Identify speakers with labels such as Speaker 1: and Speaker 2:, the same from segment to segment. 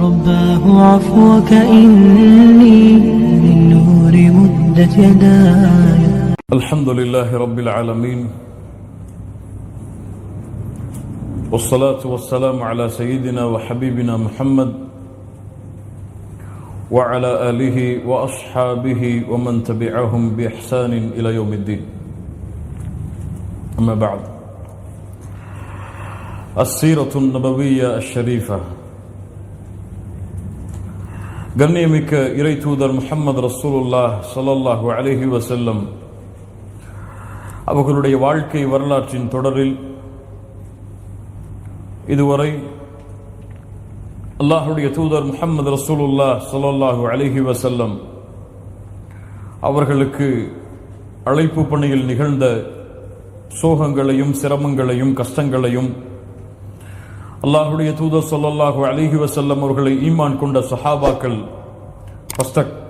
Speaker 1: رباه عفوك إني من نور مدت يداي.
Speaker 2: الحمد لله رب العالمين، والصلاة والسلام على سيدنا وحبيبنا محمد وعلى آله وأصحابه ومن تبعهم بإحسان إلى يوم الدين. أما بعد، السيرة النبوية الشريفة. கண்ணியமிக்க இறை தூதர் முஹம்மது ரசூலுல்லாஹ் ஸல்லல்லாஹு அலைஹி வஸல்லம் அவர்களுடைய வாழ்க்கை வரலாற்றின் தொடரில் இதுவரை அல்லாஹ்வுடைய தூதர் முஹம்மது ரசூலுல்லாஹ் ஸல்லல்லாஹு அலைஹி வஸல்லம் அவர்களுக்கு அழைப்பு பணியில் நிகழ்ந்த சோகங்களையும் சிரமங்களையும் கஷ்டங்களையும், அல்லாஹ்வுடைய தூதர் ஸல்லல்லாஹு அலைஹி வஸல்லம் அவர்களை ஈமான் கொண்ட சஹாபாக்கள்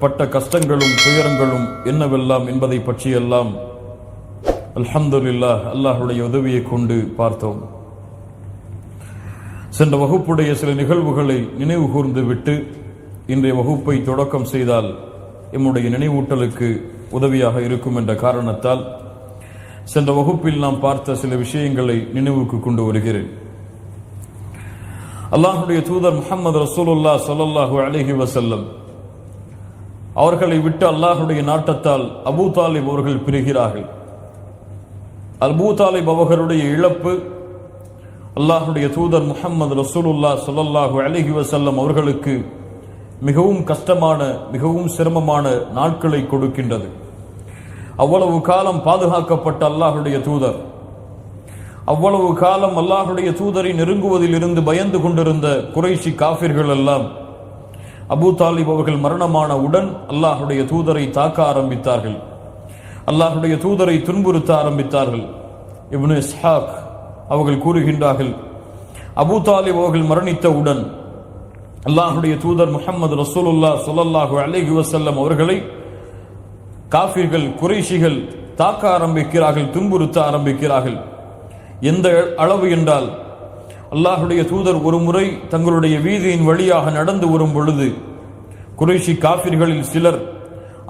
Speaker 2: பட்ட கஷ்டங்களும் துயரங்களும் என்னவெல்லாம் என்பதை பற்றியெல்லாம் அல்ஹம்துலில்லாஹ் அல்லாஹ்வுடைய உதவியை கொண்டு பார்த்தோம். சென்ற வகுப்புடைய சில நிகழ்வுகளை நினைவு கூர்ந்து விட்டு இன்றைய வகுப்பை தொடக்கம் செய்தால் எம்முடைய நினைவூட்டலுக்கு உதவியாக இருக்கும் என்ற காரணத்தால் சென்ற வகுப்பில் நாம் பார்த்த சில விஷயங்களை நினைவுக்கு கொண்டு வருகிறேன். அல்லாஹ்வுடைய தூதர் முஹம்மது ரசூலுல்லாஹ் ஸல்லல்லாஹு அலைஹி வஸல்லம் அவர்களை விட்டு அல்லாஹ்வுடைய நாட்டத்தால் அபூ தாலிப் அவர்கள் பிரிகிறார்கள். அபூ தாலிப் அவர்களுடைய இழப்பு அல்லாஹ்வுடைய தூதர் முஹம்மது ரசூலுல்லாஹ் ஸல்லல்லாஹு அலைஹி வஸல்லம் அவர்களுக்கு மிகவும் கஷ்டமான, மிகவும் சிரமமான நாட்களை கொடுக்கின்றது. அவ்வளவு காலம் பாதுகாக்கப்பட்ட அல்லாஹ்வுடைய தூதர், அவ்வளவு காலம் அல்லாஹ்வுடைய தூதரை நெருங்குவதில் இருந்து பயந்து கொண்டிருந்த குறைஷி காஃபிர்கள் எல்லாம் அபூ தாலிப் அவர்கள் மரணமானவுடன் அல்லாஹ்வுடைய தூதரை தாக்க ஆரம்பித்தார்கள், அல்லாஹ்வுடைய தூதரை துன்புறுத்த ஆரம்பித்தார்கள். இப்னு இஸ்ஹாக் அவர்கள் கூறுகின்றார்கள், அபூ தாலிப் அவர்கள் மரணித்தவுடன் அல்லாஹ்வுடைய தூதர் முஹம்மது ரசூலுல்லாஹ் ஸல்லல்லாஹு அலைஹி வஸல்லம் அவர்களை காஃபிர்கள் குறைஷிகள் தாக்க ஆரம்பிக்கிறார்கள், துன்புறுத்த ஆரம்பிக்கிறார்கள். எந்த அளவு என்றால், அல்லாஹ்வுடைய தூதர் ஒரு முறை தங்களுடைய வீதியின் வழியாக நடந்து வரும் பொழுது குறைஷி காஃபிர்களில் சிலர்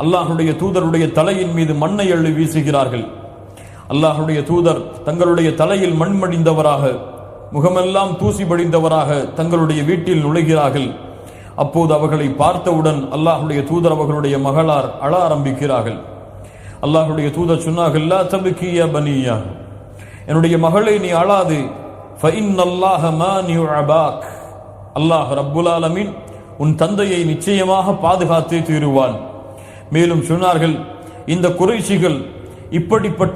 Speaker 2: அல்லாஹ்வுடைய தூதருடைய தலையின் மீது மண்ணை அள்ளி வீசுகிறார்கள். அல்லாஹ்வுடைய தூதர் தங்களுடைய தலையில் மண் மடிந்தவராக, முகமெல்லாம் தூசி படிந்தவராக தங்களுடைய வீட்டில் நுழைகிறார்கள். அப்போது அவர்களை பார்த்தவுடன் அல்லாஹ்வுடைய தூதர் அவர்களுடைய மகளார் அழ ஆரம்பிக்கிறார்கள். அல்லாஹ்வுடைய தூதர் சொன்னார்கள், லா தப்கி யா பனியா, என்னுடைய மகளே நீ அழாது, ஃபஇன்னல்லாஹ மானிஉ அபாக், அல்லாஹ் ரப்புல் ஆலமீன் உன் தந்தையை நிச்சயமாக பாதுகாத்தே தீருவான். மேலும் சொன்னார்கள், இந்த குறைஷிகள் இப்படிப்பட்ட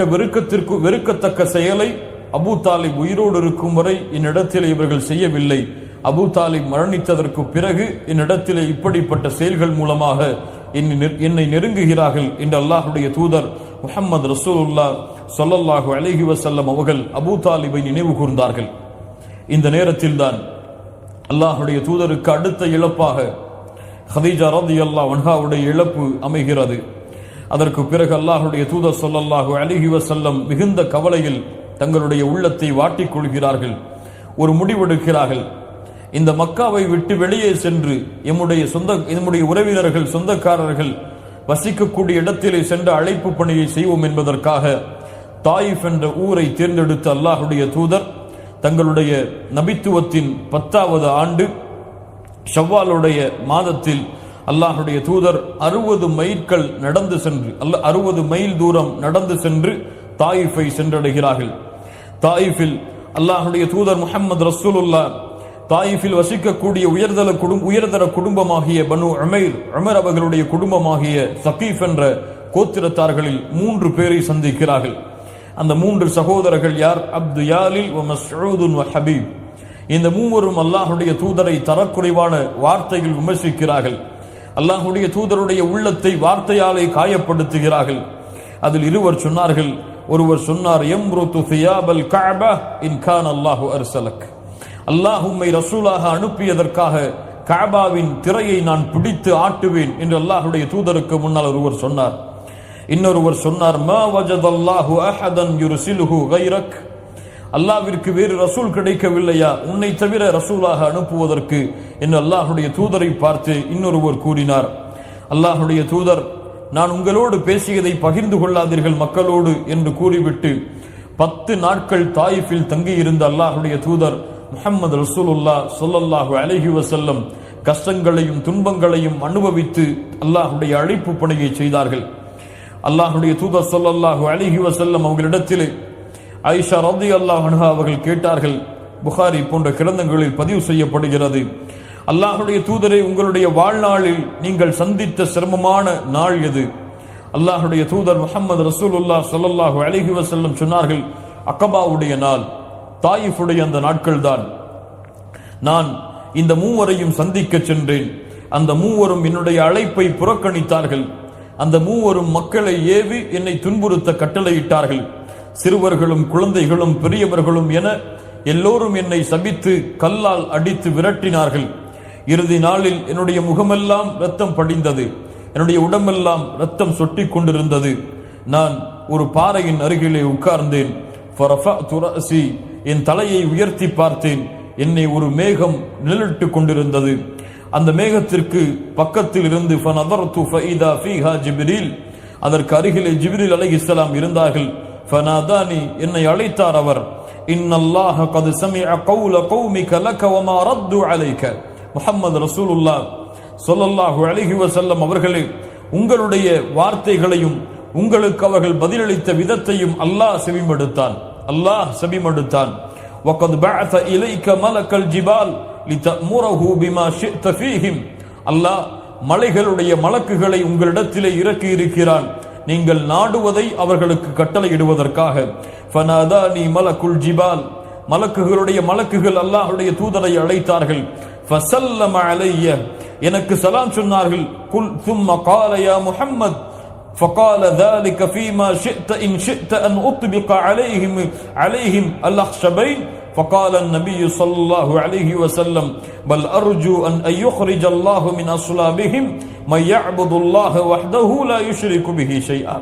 Speaker 2: வெறுக்கத்தக்க செயலை அபூ தாலிப் உயிரோடு இருக்கும் வரை என்னிடத்தில் இவர்கள் செய்யவில்லை. அபூ தாலிப் மரணித்ததற்கு பிறகு என்னிடத்திலே இப்படிப்பட்ட செயல்கள் மூலமாக என்னை நெருங்குகிறார்கள் என்று அல்லாஹ்வுடைய தூதர் முஹம்மது ரசூலுல்லாஹ் ஸல்லல்லாஹு அலைஹி வஸல்லம் அவர்கள் அபூ தாலிபை நினைவு கூர்ந்தார்கள். இந்த நேரத்தில் தான் அல்லாஹ்வுடைய தூதருக்கு அடுத்த இழப்பாக ஹதீஜா ரலியல்லாஹு அன்ஹாவுடைய இழப்பு அமைகிறது. அதற்கு பிறகு அல்லாஹ்வுடைய தூதர் ஸல்லல்லாஹு அலைஹி வஸல்லம் மிகுந்த கவலையில் தங்களுடைய உள்ளத்தை வாட்டிக் கொள்கிறார்கள். ஒரு முடிவெடுக்கிறார்கள், இந்த மக்காவை விட்டு வெளியே சென்று எம்முடைய உறவினர்கள் சொந்தக்காரர்கள் வசிக்கக்கூடிய இடத்திலே சென்ற அழைப்பு பணியை செய்வோம் என்பதற்காக தாயிஃப் என்ற ஊரை தேர்ந்தெடுத்த அல்லாஹ்வுடைய தூதர் தங்களுடைய நபித்துவத்தின் 10வது ஆண்டு ஷவ்வாலுடைய மாதத்தில் அல்லாஹ்வுடைய தூதர் 60 மைல்கள் நடந்து சென்று 60 மைல் தூரம் நடந்து சென்று தாயிஃபை சென்றடைகிறார்கள். தாயிஃபில் அல்லாஹ்வுடைய தூதர் முஹம்மது ரசூலுல்லாஹ் தாயிஃபில் வசிக்கக்கூடிய உயர்தர குடும்பமாகிய பனு உமைர் அவர்களுடைய குடும்பமாகிய சகீஃப் என்ற கோத்திரத்தார்களில் 3 பேரை சந்திக்கிறார்கள். அந்த 3 சகோதரர்கள் யார்? அப்து யாலில் வ மஸ்ஊத் வ ஹபீப். இந்த மூவரும் அல்லாஹ்வுடைய தூதரை தரக்குறைவான வார்த்தையில் விமர்சிக்கிறார்கள். அல்லாஹ்வுடைய தூதருடைய உள்ளத்தை வார்த்தையாலே காயப்படுத்துகிறார்கள். அதில் இருவர் சொன்னார்கள், ஒருவர் சொன்னார், யம்ருது தியாபல் கஅபா இன் கான அல்லாஹு அர்ஸலக், அல்லாஹ் உம்மை ரசூலாக அனுப்பியதற்காக கஅபாவின் திரையை நான் பிடித்து ஆட்டுவேன் என்று அல்லாஹ்வுடைய தூதருக்கு முன்னால் ஒருவர் சொன்னார். இன்னொருவர் சொன்னார், மா வஜதல்லாஹு அஹதன் யுர்சிலுஹு கைரக், அல்லாஹ்விற்கு வேறு ரசூல் கிடைக்கவில்லையா உன்னை தவிர ரசூலாக அனுப்புவதற்கு என்று அல்லாஹுடைய தூதரை பார்த்து இன்னொருவர் கூறினார். அல்லாஹுடைய தூதர், நான் உங்களோடு பேசியதை பகிர்ந்து கொள்ளாதீர்கள் மக்களோடு என்று கூறிவிட்டு 10 நாட்கள் தாயிஃபில் தங்கியிருந்த அல்லாஹுடைய தூதர் முஹம்மது ரசூலுல்லாஹ் ஸல்லல்லாஹு அலைஹி வஸல்லம் கஷ்டங்களையும் துன்பங்களையும் அனுபவித்து அல்லாஹுடைய அழைப்பு பணியை செய்தார்கள். அல்லாஹுடைய தூதர் ஸல்லல்லாஹு அலைஹி வஸல்லம் அவர்களிடத்தில் ஆயிஷா ரலியல்லாஹு அன்ஹா அவர்கள் கேட்டார்கள். புகாரி போன்ற கிரந்தங்களில் பதிவு செய்யப்படுகிறது, அல்லாஹுடைய தூதரை உங்களுடைய வாழ்நாளில் நீங்கள் சந்தித்த சிரமமான நாள் எது? அல்லாஹுடைய தூதர் முஹம்மது ரசூலுல்லாஹ் ஸல்லல்லாஹு அலைஹி வஸல்லம் சொன்னார்கள், அகபாவுடைய நாள், தாயிஃபுடைய அந்த நாட்கள் தான். நான் இந்த மூவரையும் சந்திக்க சென்றேன். அந்த மூவரும் என்னுடைய அழைப்பை புறக்கணித்தார்கள். அந்த மூவரும் மக்களை ஏவி என்னை துன்புறுத்த கட்டளையிட்டார்கள். சிறுவர்களும் குழந்தைகளும் பெரியவர்களும் என எல்லோரும் என்னை சபித்து கல்லால் அடித்து விரட்டினார்கள். இறுதி நாளில் என்னுடைய முகமெல்லாம் இரத்தம் படிந்தது, என்னுடைய உடம்பெல்லாம் இரத்தம் சொட்டி கொண்டிருந்தது. நான் ஒரு பாறையின் அருகிலே உட்கார்ந்தேன். என் தலையை உயர்த்தி பார்த்தேன். என்னை ஒரு மேகம் நிழலிட்டு கொண்டிருந்தது. அந்த மேகத்திற்கு பக்கத்தில் இருந்து அதற்கு அருகிலே ஜிப்ரீல் அலைஹிஸ்ஸலாம் இருந்தார்கள். ஃபனாதானி, என்னை அழைத்தார் அவர். இன்னல்லாஹ கத் சமிஅ கௌல கௌமிக லக வமா ரத்து அலைக. முஹம்மது ரசூலுல்லாஹ் ஸல்லல்லாஹு அலைஹி வஸல்லம் அவர்களே, உங்களுடைய வார்த்தைகளையும் உங்களுக்கு அவர்கள் பதிலளித்த விதத்தையும் அல்லாஹ் செவிமடுத்தான். وقد بعث إليك ملك الجبال لتأمره بما شئت فيهم. அல்லாஹ் மலைகளுடைய மலக்குகளை உங்களிடத்திலே இறக்கி இருக்கிறான், நீங்கள் நாடுவதை அவர்களுக்கு கட்டளையிடுவதற்காக. ஃபனாதானி மலக்குல் ஜிபால், மலக்குகளுடைய மலக்குகள் அல்லாஹ்வுடைய தூதரை அழைத்தார்கள். ஃபஸல்லம அலைய, எனக்கு சலாம் சொன்னார்கள். குல் ثم قال يا محمد فقال ذلك فيما شئت إن شئت أن أطبق عليهم الأخشبين. فقال النبي صلى الله عليه وسلم بل أرجو أن يخرج الله من أصلابهم من يعبد الله وحده لا يشرك به شيئا.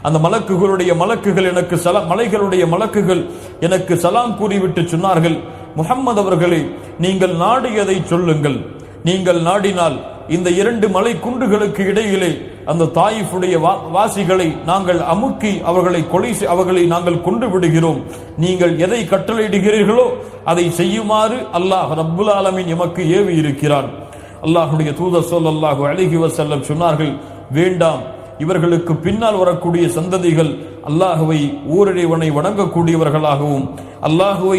Speaker 2: அந்த மலக்குகளுடைய மலக்குகள் எனக்கு மலைகளுடைய மலக்குகள் எனக்கு சலாம் கூறிவிட்டு சொன்னார்கள், முஹம்மது அவர்களே, நீங்கள் நாடியதை சொல்லுங்கள். நீங்கள் நாடினால் இந்த 2 மலை குன்றுகளுக்கு இடையிலே அந்த தாயிஃபுடைய வாசிகளை நாங்கள் அமுக்கி அவர்களை நாங்கள் கொண்டு விடுகிறோம். நீங்கள் எதை கட்டளையிடுகிறீர்களோ அதை செய்யுமாறு அல்லாஹ் ரப்புல் ஆலமீன் எமக்கு ஏவி இருக்கிறான். அல்லாஹ்வுடைய தூதர் ஸல்லல்லாஹு அலைஹி வஸல்லம் சொன்னார்கள், வேண்டாம், இவர்களுக்கு பின்னால் வரக்கூடிய சந்ததிகள் அல்லாஹுவை ஓரிறைவனை வணங்கக்கூடியவர்களாகவும் அல்லாஹுவை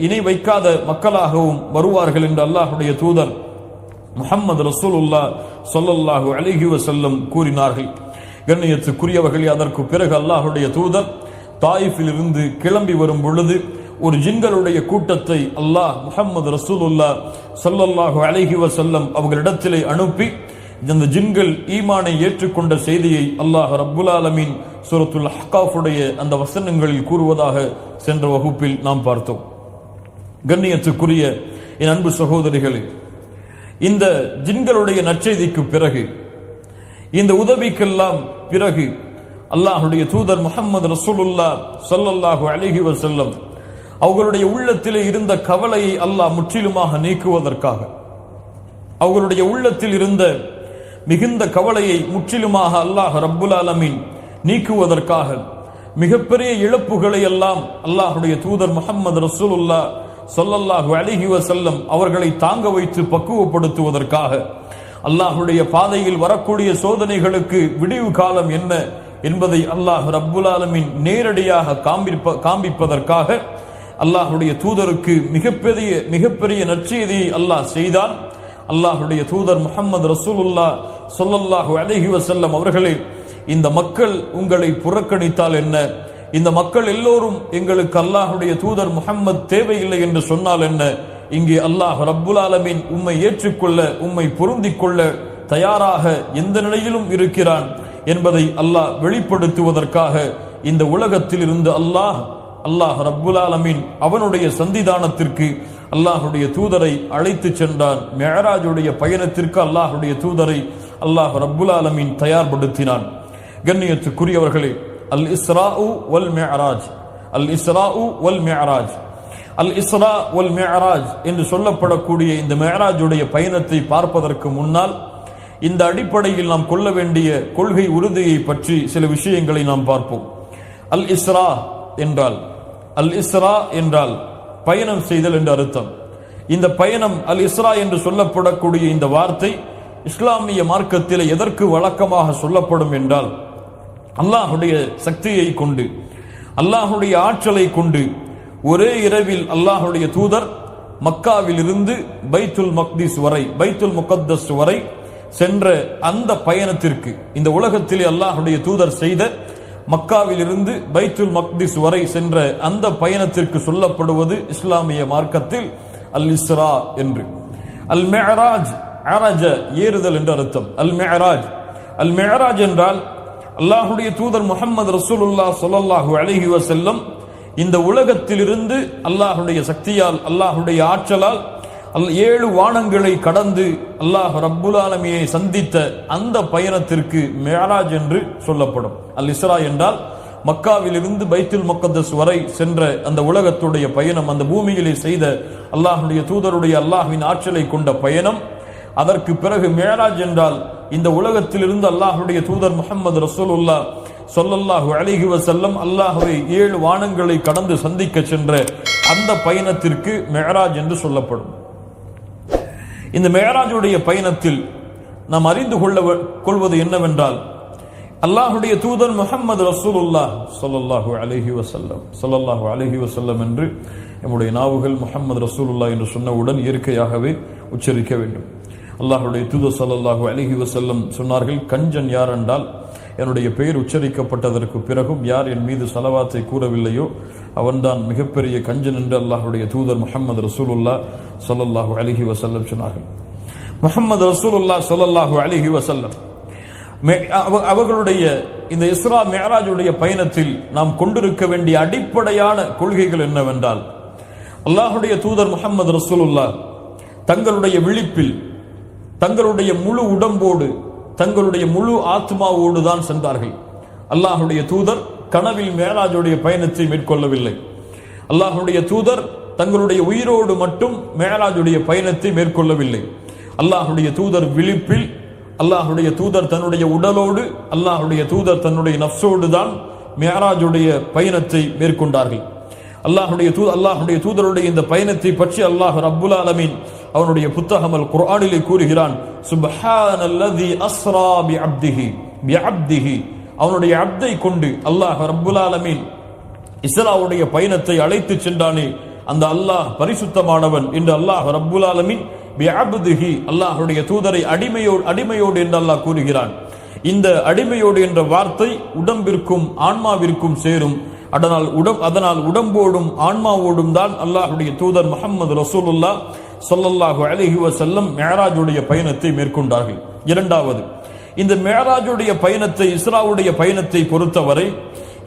Speaker 2: இணை வைக்காத மக்களாகவும் வருவார்கள் என்று அல்லாஹுடைய தூதர் முஹம்மது ரசூலுல்லாஹ் ஸல்லல்லாஹு அலைஹி வஸல்லம் கூறினார்கள். கண்ணியத்துக்குரியவர்களே, அதற்கு பிறகு அல்லாஹுடைய தூதர் தாயிஃபில் இருந்து கிளம்பி வரும் பொழுது ஒரு ஜின்களுடைய கூட்டத்தை அல்லாஹ் முஹம்மது ரசூலுல்லாஹ் ஸல்லல்லாஹு அலைஹி வஸல்லம் அவர்களிடத்திலே அனுப்பி இந்த ஜின்கள் ஈமானை ஏற்றுக்கொண்ட செய்தியை அல்லாஹ் ரப்புல் ஆலமீன் சூரத்துல் அஹ்காஃபுடைய அந்த வசனங்களில் கூறுவதாக சென்ற வகுப்பில் நாம் பார்த்தோம். கண்ணியத்துக்குரிய என் அன்பு சகோதரிகளே, இந்த ஜின்களுடைய நற்செய்திக்கு பிறகு, இந்த உதவிக்கெல்லாம் பிறகு அல்லாஹுடைய தூதர் முஹம்மது ரசூலுல்லாஹ் ஸல்லல்லாஹு அலைஹி வஸல்லம் அவர்களுடைய உள்ளத்திலே இருந்த கவலையை அல்லாஹ் முற்றிலுமாக நீக்குவதற்காக, அவர்களுடைய உள்ளத்தில் இருந்த மிகுந்த கவலையை முற்றிலுமாக அல்லாஹ் ரப்புல் ஆலமீன் நீக்குவதற்காக மிகப்பெரிய இழப்புகளை எல்லாம் அல்லாஹுடைய தூதர் முஹம்மது ரசூலுல்லாஹ் ஸல்லல்லாஹு அலைஹி வஸல்லம் அவர்களை தாங்க வைத்து பக்குவப்படுத்துவதற்காக, அல்லாஹுடைய பாதையில் வரக்கூடிய சோதனைகளுக்கு விடிவு காலம் என்ன என்பதை அல்லாஹ் ரப்புல் ஆலமீன் நேரடியாக காண்பிப்பதற்காக அல்லாஹுடைய தூதருக்கு மிகப்பெரிய நற்செய்தியை அல்லாஹ் செய்தான். அல்லாஹுடைய தூதர் முஹம்மது ரசூலுல்லாஹ் ஸல்லல்லாஹு அலைஹி வஸல்லம் அவர்களே, இந்த மக்கள் உங்களை புறக்கணித்தால் என்ன, இந்த மக்கள் எல்லோரும் எங்களுக்கு அல்லாஹுடைய தூதர் முஹம்மது தேவையில்லை என்று சொன்னால் என்ன, இங்கே அல்லாஹ் ரப்புல் ஆலமீன் உம்மை ஏற்றுக்கொள்ள, உம்மை பொருந்திக் கொள்ள தயாராக எந்த நிலையிலும் இருக்கிறான் என்பதை அல்லாஹ் வெளிப்படுத்துவதற்காக இந்த உலகத்தில் இருந்து அல்லாஹ் ரப்புல் ஆலமீன் அவனுடைய சந்திதானத்திற்கு அல்லாஹுடைய தூதரை அழைத்து சென்றான். மிஅராஜுடைய பயணத்திற்கு அல்லாஹுடைய தூதரை அல்லாஹ் ரப்புல் ஆலமீன் தயார்படுத்தினான். கண்ணியத்துக்குரியவர்களே, அல் இஸ்ராஉ வல் மிஅராஜ், அல் இஸ்ராஉ வல் மிஅராஜ். அல் இஸ்ரா வல் மிஅராஜ் என்று சொல்லப்படக்கூடிய இந்த மிஅராஜுடைய பயணத்தை பார்ப்பதற்கு முன்னால் இந்த அடிப்படையில் நாம் கொள்ள வேண்டிய கொள்கை உறுதியை பற்றி சில விஷயங்களை நாம் பார்ப்போம். அல் இஸ்ரா என்றால் பயணம் செய்தல் என்று அர்த்தம். இந்த பயணம் அல் இஸ்ரா என்று சொல்லப்படக்கூடிய இந்த வார்த்தை இஸ்லாமிய மார்க்கத்தில் எதற்கு வழக்கமாக சொல்லப்படும் என்றால், அல்லாஹுடைய சக்தியை கொண்டு, அல்லாஹுடைய ஆற்றலை கொண்டு ஒரே இரவில் அல்லாஹுடைய தூதர் மக்காவில் இருந்து பைத்துல் மக்திஸ் வரை, பைத்துல் முகத்தஸ் வரை சென்ற அந்த பயணத்திற்கு, இந்த உலகத்திலே அல்லாஹுடைய தூதர் செய்த மக்காவில் இருந்து பைத்துல் மக்திஸ் வரை சென்ற அந்த பயணத்திற்கு சொல்லப்படுவது இஸ்லாமிய மார்க்கத்தில் அல் இஸ்ரா என்று. அல் மிஅராஜ், அரஜ ஏறுதல் என்று அர்த்தம். அல் மிஅராஜ் என்றால் அல்லாஹுடைய தூதர் முஹம்மது ரசூலுல்லாஹ் ஸல்லல்லாஹு அலைஹி வஸல்லம் இந்த உலகத்திலிருந்து அல்லாஹுடைய சக்தியால், அல்லாஹுடைய ஆற்றலால் 7 வானங்களை கடந்து அல்லாஹ் ரப்புல் ஆலமீனை சந்தித்த அந்த பயணத்திற்கு மிஅராஜ் என்று சொல்லப்படும். அல் இஸ்ரா என்றால் மக்காவில் இருந்து பைத்துல் முகத்தஸ் வரை சென்ற அந்த உலகத்துடைய பயணம், அந்த பூமியிலே செய்த அல்லாஹுடைய தூதருடைய, அல்லாஹ்வின் ஆற்றலை கொண்ட பயணம். அதற்கு பிறகு மிஅராஜ் என்றால் இந்த உலகத்திலிருந்து அல்லாஹுடைய தூதர் முஹம்மது ரசூலுல்லாஹ் ஸல்லல்லாஹு அலைஹி வஸல்லம் அல்லாஹ்வை 7 வானங்களை கடந்து சந்திக்க சென்ற அந்த பயணத்திற்கு மிஅராஜ் என்று சொல்லப்படும். இந்த மிஅராஜுடைய பயணத்தில் நாம் அறிந்து கொள்வது என்னவென்றால், அல்லாஹுடைய தூதர் முஹம்மது ரசூலுல்லாஹ் ஸல்லல்லாஹு அலைஹி வஸல்லம் என்று நம்முடைய நாவுகள் முஹம்மது ரசூலுல்லாஹ் என்று சொன்னவுடன் இயற்கையாகவே உச்சரிக்க வேண்டும். அல்லாஹுடைய தூதர் ஸல்லல்லாஹு அலைஹி வஸல்லம் சொன்னார்கள், கஞ்சன் யார் என்றால் என்னுடைய பெயர் உச்சரிக்கப்பட்டதற்கு பிறகும் யார் என் மீது ஸலவாத்தை கூறவில்லையோ அவன்தான் மிகப்பெரிய கஞ்சன் என்று அல்லாஹுடைய தூதர் முஹம்மது ரசூலுல்லாஹ் ஸல்லல்லாஹு அலைஹி வஸல்லம் சொன்னார்கள். முஹம்மது ரசூலுல்லாஹ் ஸல்லல்லாஹு அலைஹி வஸல்லம் அவர்களுடைய இந்த இஸ்ரா மிஅராஜுடைய பயணத்தில் நாம் கொண்டிருக்க வேண்டிய அடிப்படையான கொள்கைகள் என்னவென்றால், அல்லாஹுடைய தூதர் முஹம்மது ரசூலுல்லாஹ் தங்களுடைய விழிப்பில், தங்களுடைய முழு உடம்போடு, தங்களுடைய முழு ஆத்மாவோடு தான் சென்றார்கள். அல்லாஹுடைய தூதர் கனவில் மிஅராஜுடைய பயணத்தை மேற்கொள்ளவில்லை. அல்லாஹுடைய தூதர் தங்களுடைய உயிரோடு மட்டும் மிஅராஜுடைய பயணத்தை மேற்கொள்ளவில்லை. அல்லாஹுடைய தூதர் விழிப்பில், அல்லாஹுடைய தூதர் தன்னுடைய உடலோடு, அல்லாஹுடைய தூதர் தன்னுடைய நஃப்ஸோடு தான் மிஅராஜுடைய பயணத்தை மேற்கொண்டார்கள். அல்லாஹுடைய தூதருடைய இந்த பயணத்தை பற்றி அல்லாஹ் ரப்புல் ஆலமீன் அவனுடைய புத்தகம் அல் குர்ஆனிலே கூறுகிறான், சுப்ஹானல்லதி அஸ்ரா பிஅப்திஹி, அவனுடைய அப்தை கொண்டு அல்லாஹ் ரப்புல் ஆலமீன் இஸ்ராவுடைய பயணத்தை அழைத்து சென்றானே அந்த அல்லாஹ் பரிசுத்தமானவன் என்று அல்லாஹ் ரப்புல் ஆலமீன் பிஅப்திஹி, அல்லாஹுடைய தூதரை அடிமையோடு என்று அல்லாஹ் கூறுகிறான். இந்த அடிமையோடு என்ற வார்த்தை உடம்பிற்கும் ஆன்மாவிற்கும் சேரும். அதனால் உடம்போடும் ஆன்மாவோடும் தான் அல்லாஹுடைய தூதர் முஹம்மது ரசூலுல்லாஹ் ஸல்லல்லாஹு அலைஹி வஸல்லம் மிஅராஜுடைய பயணத்தை மேற்கொண்டார்கள். இரண்டாவது, இந்த மிஅராஜுடைய பயணத்தை, இஸ்ராவுடைய பயணத்தை பொறுத்தவரை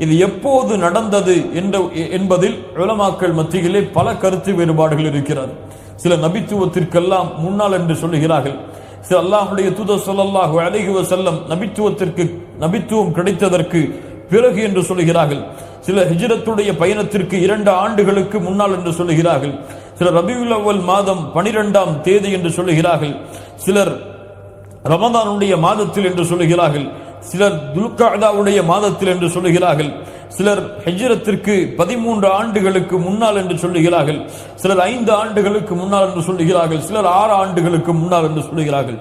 Speaker 2: இது எப்போது நடந்தது என்பதில் உலமாக்கள் மத்தியிலே பல கருத்து வேறுபாடுகள் இருக்கிறது. சில நபித்துவத்திற்கெல்லாம் முன்னால் என்று சொல்லுகிறார்கள். சில அல்லாஹுடைய தூதர் ஸல்லல்லாஹு அலைஹி வஸல்லம் நபித்துவம் கிடைத்ததற்கு பிறகு என்று சொல்லுகிறார்கள். சில ஹிஜ்ரத்துடைய பயணத்திற்கு 2 ஆண்டுகளுக்கு முன்னால் என்று சொல்லுகிறார்கள். சிலர் ரபியுல் அவ்வல் மாதம் 12ஆம் தேதி என்று சொல்லுகிறார்கள். சிலர் ரமதானுடைய மாதத்தில் என்று சொல்லுகிறார்கள். சிலர் துல்கஅதாவுடைய மாதத்தில் என்று சொல்லுகிறார்கள். சிலர் ஹிஜ்ரத்திற்கு 13 ஆண்டுகளுக்கு முன்னால் என்று சொல்லுகிறார்கள். சிலர் 5 ஆண்டுகளுக்கு முன்னால் என்று சொல்லுகிறார்கள். சிலர் 6 ஆண்டுகளுக்கு முன்னால் என்று சொல்லுகிறார்கள்.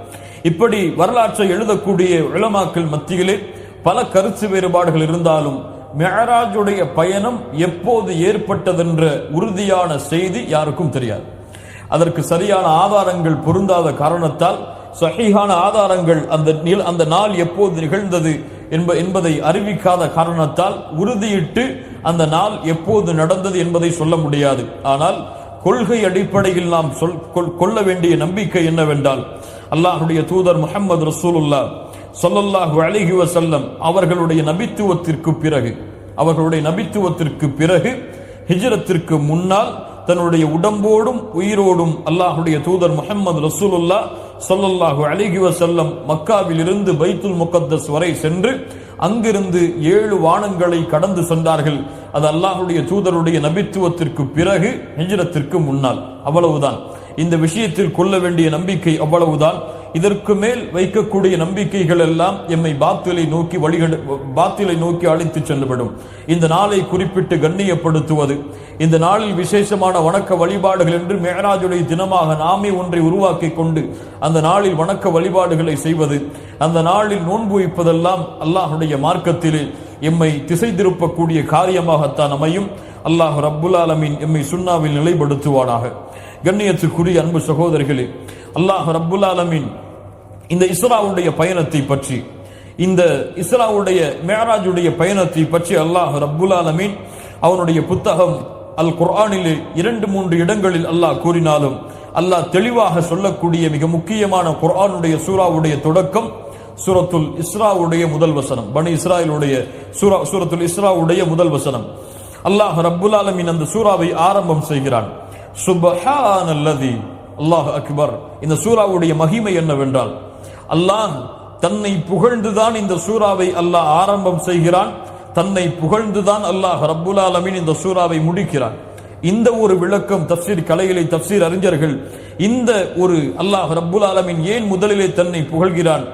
Speaker 2: இப்படி வரலாற்றை எழுதக்கூடிய உலமாக்கள் மத்தியிலே பல கருத்து வேறுபாடுகள் இருந்தாலும் மிஅராஜுடைய பயணம் எப்போது ஏற்பட்டதென்ற உறுதியான செய்தி யாருக்கும் தெரியாது. அதற்கு சரியான ஆதாரங்கள் பொருந்தாத காரணத்தால், சஹீஹான ஆதாரங்கள் அந்த நாள் எப்போது நிகழ்ந்தது என்பதை அறிவிக்காத காரணத்தால் உறுதியிட்டு அந்த நாள் எப்போது நடந்தது என்பதை சொல்ல முடியாது. ஆனால் கொள்கை அடிப்படையில் நாம் கொள்ள வேண்டிய நம்பிக்கை என்னவென்றால், அல்லாஹுடைய தூதர் முஹம்மது ரசூலுல்லாஹ் ஸல்லல்லாஹு அலைஹி வஸல்லம் அவர்களுடைய நபித்துவத்திற்கு பிறகு ஹிஜ்ரத்திற்கு முன்னால் தன்னுடைய உடம்போடும் உயிரோடும் அல்லாஹுடைய தூதர் முஹம்மது ரசூலுல்லாஹ் ஸல்லல்லாஹு அலைஹி வஸல்லம் மக்காவில் இருந்து பைத்துல் முகத்தஸ் வரை சென்று அங்கிருந்து 7 வானங்களை கடந்து சென்றார்கள். அது அல்லாஹுடைய தூதருடைய நபித்துவத்திற்கு பிறகு ஹிஜ்ரத்திற்கு முன்னால். அவ்வளவுதான். இந்த விஷயத்தில் கொள்ள வேண்டிய நம்பிக்கை அவ்வளவுதான். இதற்கு மேல் வைக்கக்கூடிய நம்பிக்கைகள் எல்லாம் எம்மை பாத்திலை நோக்கி அழைத்து சென்றுவிடும். இந்த நாளை குறிப்பிட்டு கண்ணியப்படுத்துவது, இந்த நாளில் விசேஷமான வணக்க வழிபாடுகள் என்று மேராஜுடைய தினமாக நாமே ஒன்றை உருவாக்கி கொண்டு அந்த நாளில் வணக்க வழிபாடுகளை செய்வது, அந்த நாளில் நோன்பு வைப்பதெல்லாம் அல்லாஹுடைய மார்க்கத்திலே எம்மை திசை திருப்பக்கூடிய காரியமாகத்தான் அமையும். அல்லாஹ் ரப்புல் ஆலமீன் எம்மை சுன்னாவில் நிலைப்படுத்துவானாக. கண்ணியத்துக்குரிய அன்பு சகோதரர்களே, அல்லாஹ் ரப்புல் ஆலமீன் இந்த இஸ்ராவுடைய பயணத்தை பற்றி, இந்த இஸ்ராவுடைய மேராஜுடைய பயணத்தை பற்றி அல்லாஹ் ரப்புல் ஆலமீன் அவனுடைய புத்தகம் அல் குர்ஆனிலே 2-3 இடங்களில் அல்லாஹ் கூறினாலும் அல்லாஹ் தெளிவாக சொல்லக்கூடிய மிக முக்கியமான குர்ஆனுடைய சூராவுடைய தொடக்கம் சூரத்துல் இஸ்ராவுடைய முதல் வசனம். பனி இஸ்ராயிலுடைய சூரத்துல் இஸ்ராவுடைய முதல் வசனம். அல்லாஹ் ரப்புல் ஆலமீன் அந்த சூராவை ஆரம்பம் செய்கிறான். சுப்ஹானல்லதி, அல்லாஹ் அக்பர். இந்த சூராவுடைய மகிமை என்னவென்றால், அல்லாஹ் தன்னை புகழ்ந்துதான் இந்த சூராவை அல்லாஹ் ஆரம்பம் செய்கிறான். தன்னை புகழ்ந்துதான் அல்லாஹ் ரப்புல் ஆலமீன் இந்த சூராவை முடிக்கிறான். இந்த ஒரு விளக்கம் தஃப்சீர் கலைகளை தஃப்சீர் அறிஞர்கள் இந்த ஒரு அல்லாஹ் ரப்புல் ஆலமீன் ஏன் முதலிலே தன்னை புகழ்கிறான்,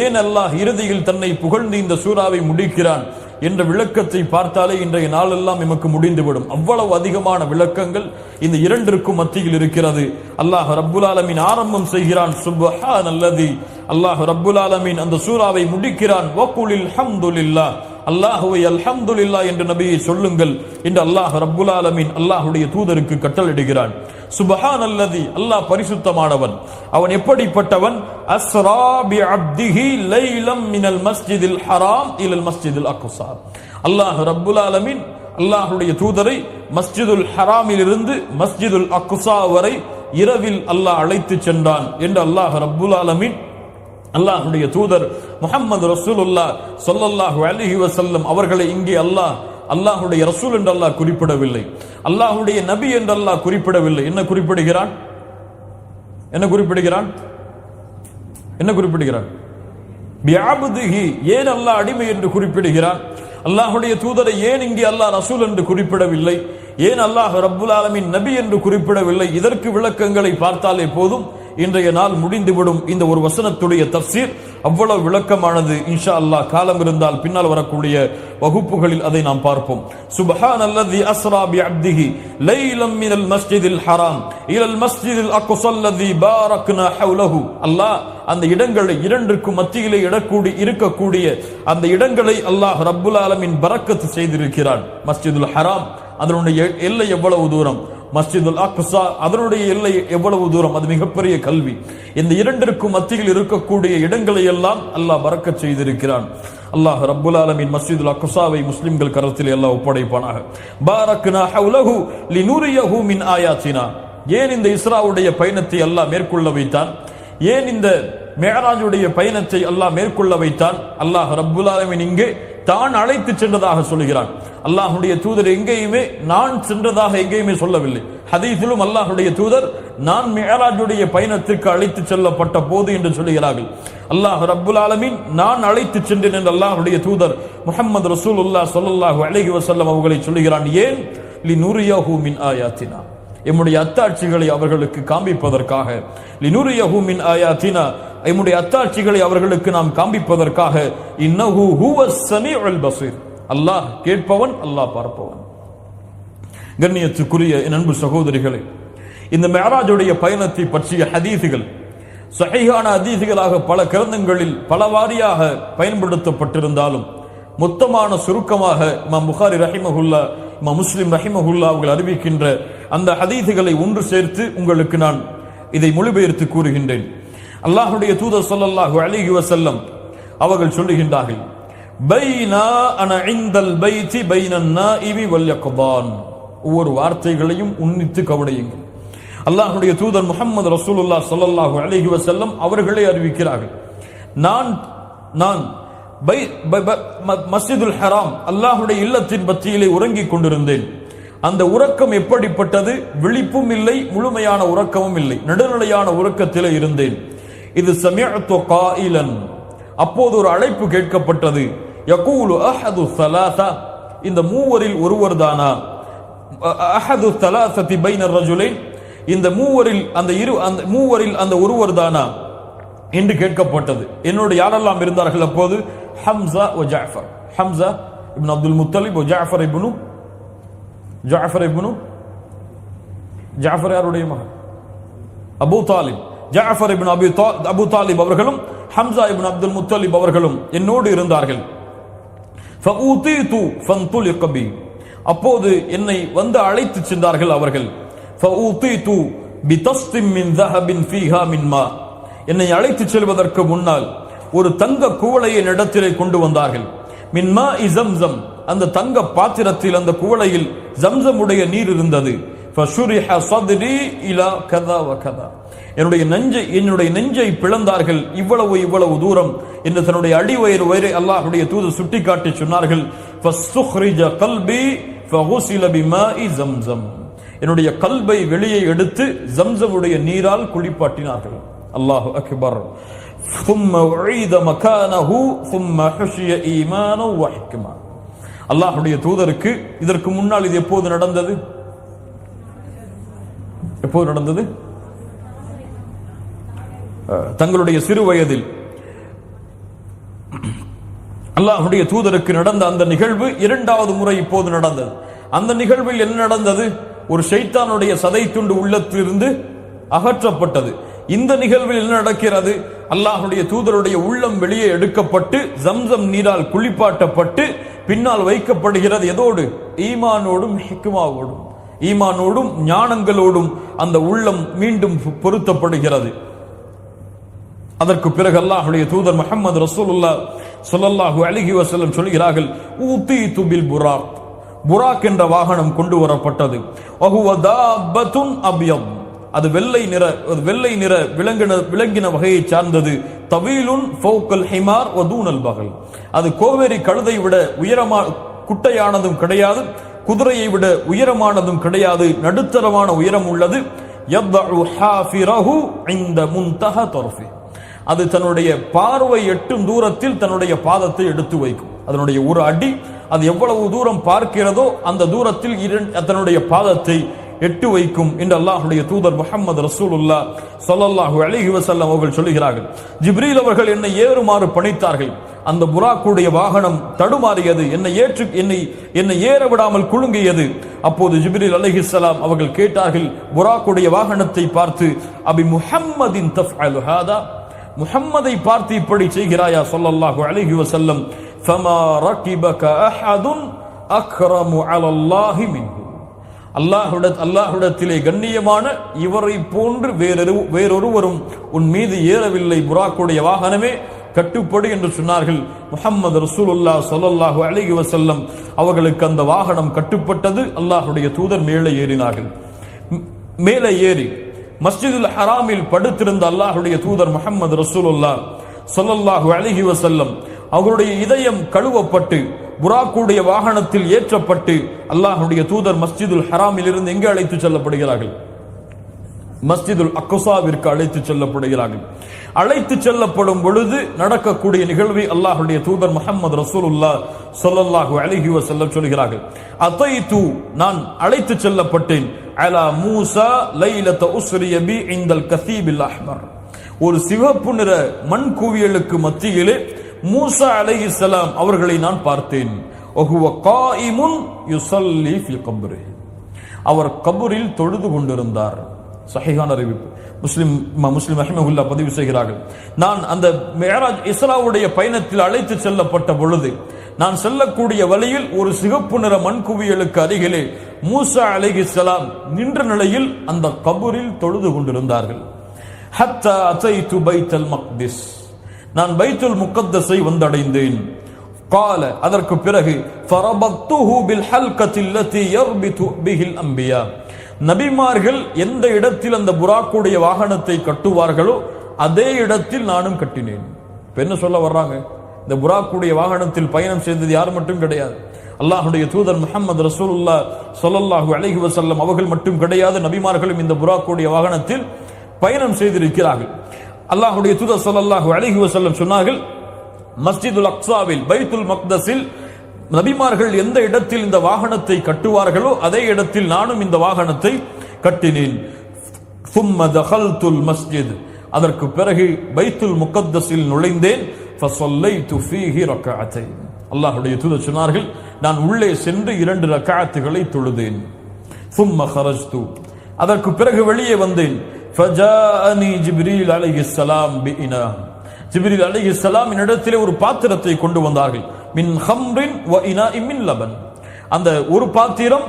Speaker 2: ஏன் அல்லாஹ் இறுதியில் தன்னை புகழ்ந்து இந்த சூராவை முடிக்கிறான் என்ற விளக்கத்தை பார்த்தாலே இன்றைய நாளெல்லாம் எமக்கு முடிந்துவிடும். அவ்வளவு அதிகமான விளக்கங்கள் இந்த இரண்டிற்கும் மத்தியில் இருக்கிறது. அல்லாஹ் ரப்புல் ஆலமீன் ஆரம்பம் செய்கிறான் சுப்ஹானல்லதி, அல்லாஹ் ரப்புல் ஆலமீன் அந்த சூராவை முடிக்கிறான். வகுலில் ஹம்துலில்லாஹ், அல்லாஹுவை அல்ஹம்துலில்லாஹ் என்று நபியை சொல்லுங்கள் என்று அல்லாஹ் ரப்புல் ஆலமீன் அல்லாஹுடைய தூதருக்கு கட்டளையிடுகிறான். சுப்ஹானல்லதி, அல்லாஹ் பரிசுத்தமானவன். அவன் எப்படிப்பட்டவன்? அஸ்ரா பி அப்திஹி லைலம் மினல் மஸ்ஜிதில் ஹராம் இலல் மஸ்ஜிதில் அக்ஸா. அல்லாஹ் ரப்புல் ஆலமீன் அல்லாஹுடைய தூதரை மஸ்ஜிதுல் ஹராமில் இருந்து மஸ்ஜிதுல் அக்ஸா வரை இரவில் அல்லாஹ் அழைத்து சென்றான் என்று அல்லாஹ் ரப்புல் ஆலமீன் அல்லாஹுடைய தூதர் முஹம்மது ரசூலுல்லாஹ் ஸல்லல்லாஹு அலைஹி வஸல்லம் அவர்களை இங்கே அல்லாஹுடைய ரசூல் என்று அல்லாஹ் குறிப்பிடவில்லை, அல்லாஹுடைய நபி என்று அல்லாஹ் குறிப்பிடவில்லை. என்ன குறிப்பிடுகிறான்? பிஅப்திஹி, ஏன் அல்லாஹ் அடிமை என்று குறிப்பிடுகிறான்? அல்லாஹுடைய தூதரை ஏன் இங்கே அல்லாஹ் ரசூல் என்று குறிப்பிடவில்லை? ஏன் அல்லாஹ் ரப்புல் ஆலமீன் நபி என்று குறிப்பிடவில்லை? இதற்கு விளக்கங்களை பார்த்தாலே போதும், இன்றைய நாள் முடிந்துவிடும். இந்த ஒரு வசனத்துடைய தஃப்சீர் அவ்வளவு விளக்கமானது. இன்ஷா அல்லாஹ் காலம் இருந்தால் பின்னால் வரக்கூடிய வகுப்புகளில் அதை நாம் பார்ப்போம். சுப்ஹானல்லதி அஸ்ரா பி அப்திஹி லைலம் மினல் மஸ்ஜிதில் ஹராம் இலல் மஸ்ஜிதில் அக்ஸா அல்லதி பாரக்னா ஹவ்லஹு. அல்லாஹ் அந்த இடங்களை, இரண்டிற்கும் மத்தியிலே இருக்கக்கூடிய அந்த இடங்களை அல்லாஹ் ரப்புல் ஆலமீன் பரக்கத் செய்திருக்கிறான். மஸ்ஜிதுல் ஹராம் அதனுடைய எல்லை எவ்வளவு தூரம், மஸ்ஜிதுல் அக்ஸா அதனுடைய எல்லை எவ்வளவு தூரம், அது மிகப்பெரிய கல்வி. இந்த இரண்டிற்கும் மத்தியில் இருக்கக்கூடிய இடங்களை எல்லாம் அல்லாஹ் பரக்கத் செய்திருக்கிறான். அல்லாஹ் ரப்புல் ஆலமீன் மஸ்ஜிதுல் அக்ஸாவை முஸ்லிம்கள் கரத்தில் எல்லாம் ஒப்படைப்பானாக. பாரக்னா ஹவ்லஹு லினுரியஹு மின் ஆயாத்தினா. ஏன் இந்த இஸ்ராவுடைய பயணத்தை அல்லாஹ் மேற்கொள்ள வைத்தான்? ஏன் இந்த மேராஜுடைய பயணத்தை அல்லாஹ் மேற்கொள்ள வைத்தான்? அல்லாஹ் ரப்புல் ஆலமீன் இங்கே தான் அழைத்து சென்றதாக சொல்கிறான். அல்லாஹுடைய தூதர் எங்கேயுமே நான் சென்றதாக எங்கேயுமே சொல்லவில்லை. ஹதீஸிலும் அல்லாஹுடைய தூதர் நான் மிஅராஜுடைய பயணத்திற்கு அழைத்து செல்லப்பட்ட போது என்று சொல்கிறார்கள். அல்லாஹ் ரப்புல் ஆலமீன் நான் அழைத்து சென்றேன் என்று அல்லாஹுடைய தூதர் முஹம்மது ரசூலுல்லாஹ் ஸல்லல்லாஹு அலைஹி வஸல்லம் அவர்களை சொல்கிறான். ஏன்? லினுரியஹு மின் ஆயாத்தினா, எம்முடைய அத்தாட்சிகளை அவர்களுக்கு காண்பிப்பதற்காக. லினுரியஹு மின் ஆயாத்தினா, எம்முடைய அத்தாட்சிகளை அவர்களுக்கு நாம் காண்பிப்பதற்காக. இன்னஹு ஹுவஸ் ஸமீஉல் பஸீர், அல்லாஹ் கேட்பவன், அல்லாஹ் பார்ப்பவன். கண்ணியத்துக்குரிய என் அன்பு சகோதரிகளே, இந்த மிஅராஜுடைய பயணத்தை பற்றிய ஹதீஸுகள் ஸஹீஹான ஹதீஸுகளாக பல கிரந்தங்களில் பல வாரியாக பயன்படுத்தப்பட்டிருந்தாலும் மொத்தமான சுருக்கமாக இமாம் புகாரி ரஹிமஹுல்லாஹ், இமாம் முஸ்லிம் ரஹிமஹுல்லாஹ் அவர்கள் அறிவிக்கின்ற அந்த ஹதீஸுகளை ஒன்று சேர்த்து உங்களுக்கு நான் இதை மொழிபெயர்த்து கூறுகின்றேன். அல்லாஹுடைய தூதர் ஸல்லல்லாஹு அலைஹி வஸல்லம் அவர்கள் சொல்லுகின்றார்கள், பைனா அன இந்தல் பைத்தி பைனன் நாஇமி வல் யக்தான். ஒவ்வொரு வார்த்தைகளையும் உன்னித்து கவனியுங்கள். அல்லாஹுடைய தூதர் முஹம்மது ரசூலுல்லாஹ் ஸல்லல்லாஹு அலைஹி வஸல்லம் அவர்களே அறிவிக்கிறார்கள், நான் மஸ்ஜிதுல் ஹராம் அல்லாஹுடைய இல்லத்தின் பத்தியிலே உறங்கிக் கொண்டிருந்தேன். அந்த உறக்கம் எப்படிப்பட்டது? விழிப்பும் இல்லை, முழுமையான உறக்கமும் இல்லை, நடுநிலையான உறக்கத்திலே இருந்தேன். இது சமிஅத்து காயிலன், அப்போது ஒரு அழைப்பு கேட்கப்பட்டது. யகூலு அஹது ஸலாஸா, இந்த மூவரில் ஒருவர் தானா? அஹது தலாசதி பைனர் ரஜுலைன், இந்த மூவரில் அந்த ஒருவர் தானா என்று கேட்கப்பட்டது. என்னோடு யாரெல்லாம் இருந்தார்கள் அப்போது? ஹம்சா வ Jafar. Hamza ibn Abdul Muttalib வ ஜஅஃபர் யாருடைய மகன்? Abu Talib. Jafar ibn Abu Talib அவர்களும் ஹம்சா இப்னு அப்துல் முத்தலிப் அவர்களும் என்னோடு இருந்தார்கள். ஃபஊதீது ஃபன்துலிக பி, அப்போது என்னை வந்து அழைத்து சென்றார்கள் அவர்கள். ஃபஊதீது பிதஸ்திம் மின் ذهبٍ فيها من ماء, என்னை அழைத்து செல்வதற்கு முன்னால் ஒரு தங்க குவளையை இடத்திலே கொண்டு வந்தார்கள். மின் மாஇ ஸம்ஸம், அந்த தங்க பாத்திரத்தில் அந்த குவளையில் ஜம்ஸமுடைய நீர் இருந்தது. ஃபஷுரிஹ ஸத்ரி இலா கதா வ கதா, என்னுடைய நெஞ்சை பிளந்தார்கள், இவ்வளவு தூரம் என்று தன்னுடைய அடிவயிறு அல்லாஹ்வுடைய தூதர் சுட்டிக்காட்டி சொன்னார்கள். ஃபஸ்துக்ரிஜ கல்பி ஃபகுஸில பிமாஇ ஸம்ஸம், என்னுடைய கல்பை வெளியே எடுத்து ஜம்ஸமுடைய நீரால் குளிப்பாட்டினார்கள். அல்லாஹு அக்பர். ثم أعيد مكانه ثم حشي إيمانا وحكمة. அல்லாஹ்வுடைய தூதருக்கு இதற்கு முன்னால் இது எப்போது நடந்தது? தங்களுடைய சிறு வயதில் அல்லாஹ்வுடைய தூதருக்கு நடந்த அந்த நிகழ்வு இரண்டாவது முறை இப்போது நடந்தது. அந்த நிகழ்வில் என்ன நடந்தது? ஒரு ஷைத்தானுடைய சதை துண்டு உள்ளத்திலிருந்து அகற்றப்பட்டது. இந்த நிகழ்வில் என்ன நடக்கிறது? அல்லாஹ்வுடைய தூதருடைய உள்ளம் வெளியே எடுக்கப்பட்டு ஜம்ஸம் நீரால் குளிப்பாட்டப்பட்டு பின்னால் வைக்கப்படுகிறது. எதோடு? ஈமானோடும் ஹிக்மாவோடும், ஈமானோடும் ஞானங்களோடும் அந்த உள்ளம் மீண்டும் பொருத்தப்படுகிறது. அதற்கு பிறகு அல்லாஹ்வுடைய தூதர் முஹம்மது ரசூலுல்லாஹ் ஸல்லல்லாஹு அலைஹி வஸல்லம் சொல்கிறார்கள், ஊதீது பில் புராக், புராக் என்ற வாகனம் கொண்டு வரப்பட்டது. வஹுவ தாபத்துன் அப்யத், அது வெள்ளை நிற விலங்கின வகையை சார்ந்தது. தவீலுன் ஃபௌகல் ஹிமார் வ தூனல் பகல், அது கோவேரி கழுதை விட குட்டையானதும் கிடையாது, குதிரையை விட உயரமானதும் கிடையாது, நடுத்தரமான உயரம் உள்ளது. யத்உ ஹாஃபிரஹு இன்த முன்தஹா தர்ஃபி, அது தன்னுடைய பார்வை எட்டும் தூரத்தில் தன்னுடைய பாதத்தை எடுத்து வைக்கும். அதனுடைய ஒரு அடி அது எவ்வளவு தூரம் பார்க்கிறதோ அந்த தூரத்தில் தன்னுடைய பாதத்தை எட்டு வைக்கும் என்று அல்லாஹ்வுடைய தூதர் முஹம்மது ரசூலுல்லாஹ் ஸல்லல்லாஹு அலைஹி வஸல்லம் அவர்கள் சொல்கிறார்கள். ஜிப்ரீல் அவர்கள் என்னை ஏறுமாறு பணித்தார்கள். அந்த புராக்குடைய வாகனம் தடுமாறியது, என்னை ஏற விடாமல் குலுங்கியது. அப்போது ஜிப்ரீல் அலைஹிஸ்ஸலாம் அவர்கள் கேட்டார்கள் புராக்குடைய வாகனத்தை பார்த்து, அபி முஹம்மதின் தஃஅலு ஹாதா, முஹம்மதை பார்த்து இப்படி செய்கிறாயா ஸல்லல்லாஹு அலைஹி வஸல்லம்? ஃபமா ரகிபக அஹதுன் அக்ரமு அலல்லாஹி மின்ஹு, அல்லாஹ்விடத்திலே கண்ணியமான இவரை போன்று வேறொருவரும் உன் மீது ஏறவில்லை. புராக்குடைய வாகனமே கட்டுப்படு என்று சொன்னார்கள். முஹம்மது ரசூலுல்லாஹ் ஸல்லல்லாஹு அலைஹி வஸல்லம் அவர்களுக்கு அந்த வாகனம் கட்டுப்பட்டது. அல்லாஹ்வுடைய தூதர் மேலே ஏறினார்கள். மேலே ஏறி மஸ்ஜிதுல் ஹராமில் படுத்திருந்த அல்லாஹ்வுடைய தூதர் முஹம்மது ரசூலுல்லாஹ் ஸல்லல்லாஹு அலைஹி வஸல்லம் அவருடைய இதயம் கழுவப்பட்டு புராக்குடைய வாகனத்தில் ஏற்றப்பட்டு அல்லாஹ்வுடைய தூதர் மஸ்ஜிதுல் ஹராமில் இருந்து எங்கே அழைத்து செல்லப்படுகிறார்கள்? மஸ்ஜிதுல் அக்ஸாவிற்கு அழைத்து செல்லப்படுகிறார்கள். அழைத்து செல்லப்படும் பொழுது நடக்கக்கூடிய நிகழ்வை அல்லாஹ்வுடைய தூதர் முஹம்மது ரசூலுல்லாஹ் ஸல்லல்லாஹு அலைஹி வஸல்லம் சொல்கிறார்கள். அதைது, நான் அழைத்து செல்லப்பட்டேன். அலா மூசா லைலத உஸ்ரிய பி இன்தல் கஸீபில் அஹ்மர், ஒரு சிவப்பு நிற மண் குவியலுக்கு மத்தியிலே மூசா அலைஹிஸ்ஸலாம் அவர்களை நான் பார்த்தேன். வஹுவ காயிமுன் யுஸல்லி ஃபி கப்ரிஹி, அவர் கபரில் தொழுது கொண்டிருந்தார். சஹீஹான அறிவிப்பு. முஸ்லிம் ரஹிமஹுல்லாஹ் பதிவு செய்கிறார்கள். நான் அந்த மிஅராஜ் இஸ்ராவுடைய பயணத்தில் அழைத்து செல்லப்பட்ட பொழுது நான் செல்லக்கூடிய வழியில் ஒரு சிகப்பு நிற மண் குவியலுக்கு அருகிலே மூசா அலைஹிஸ்ஸலாம் நின்ற நிலையில் அந்த கபரில் தொழுது கொண்டிருந்தார்கள். ஹத்தா அதைது பைத்துல் மக்திஸ், நான் பைத்துல் முகத்தஸை வந்தடைந்தேன். قال, அதற்கு பிறகு فربطته بالحلقة التي يربط به الانبياء, நபிமார்கள் எந்த இடத்தில் அந்த புராக்குடைய வாகனத்தை கட்டுவார்களோ அதே இடத்தில் நானும் கட்டினேன். என்ன சொல்ல வர்றாங்க? இந்த புராக்குடைய வாகனத்தில் பயணம் செய்தது யார் மட்டும் கிடையாது, அல்லாஹ்வுடைய தூதர் முஹம்மது ரசூலுல்லாஹ் ஸல்லல்லாஹு அலைஹி வஸல்லம் அவர்கள் மட்டும் கிடையாது, நபிமார்களும் இந்த புராக்குடைய வாகனத்தில் பயணம் செய்திருக்கிறார்கள். அல்லாஹ்வுடைய தூதர் ஸல்லல்லாஹு அலைஹி வஸல்லம் சொன்னார்கள், மஸ்ஜிதுல் அக்ஸாவில் பைத்துல் மக்தஸில் நபிமார்கள் எந்த இடத்தில் இந்த வாகனத்தை கட்டுவார்களோ அதே இடத்தில் நானும் இந்த வாகனத்தை கட்டினேன். ثم دخلت المسجد, அதற்கு பிறகு பைத்துல் முகத்தஸில் நுழைந்தேன். فصليت فيه ركعتين, அல்லாஹ்வுடைய தூதர் சொன்னார்கள், நான் உள்ளே சென்று 2 ரக்அத்துகளை தொழுதேன். ثم خرجت, அதற்கு பிறகு வெளியே வந்தேன். فجاءني جبريل عليه السلام بإناء, ஜிப்ரீல் அலைஹிஸ்ஸலாம் என்னிடத்திலே ஒரு பாத்திரத்தை கொண்டு வந்தார்கள். மின் ஹம்ரின் வ இனாஇன் மின் லபன், அந்த ஒரு பாத்திரம்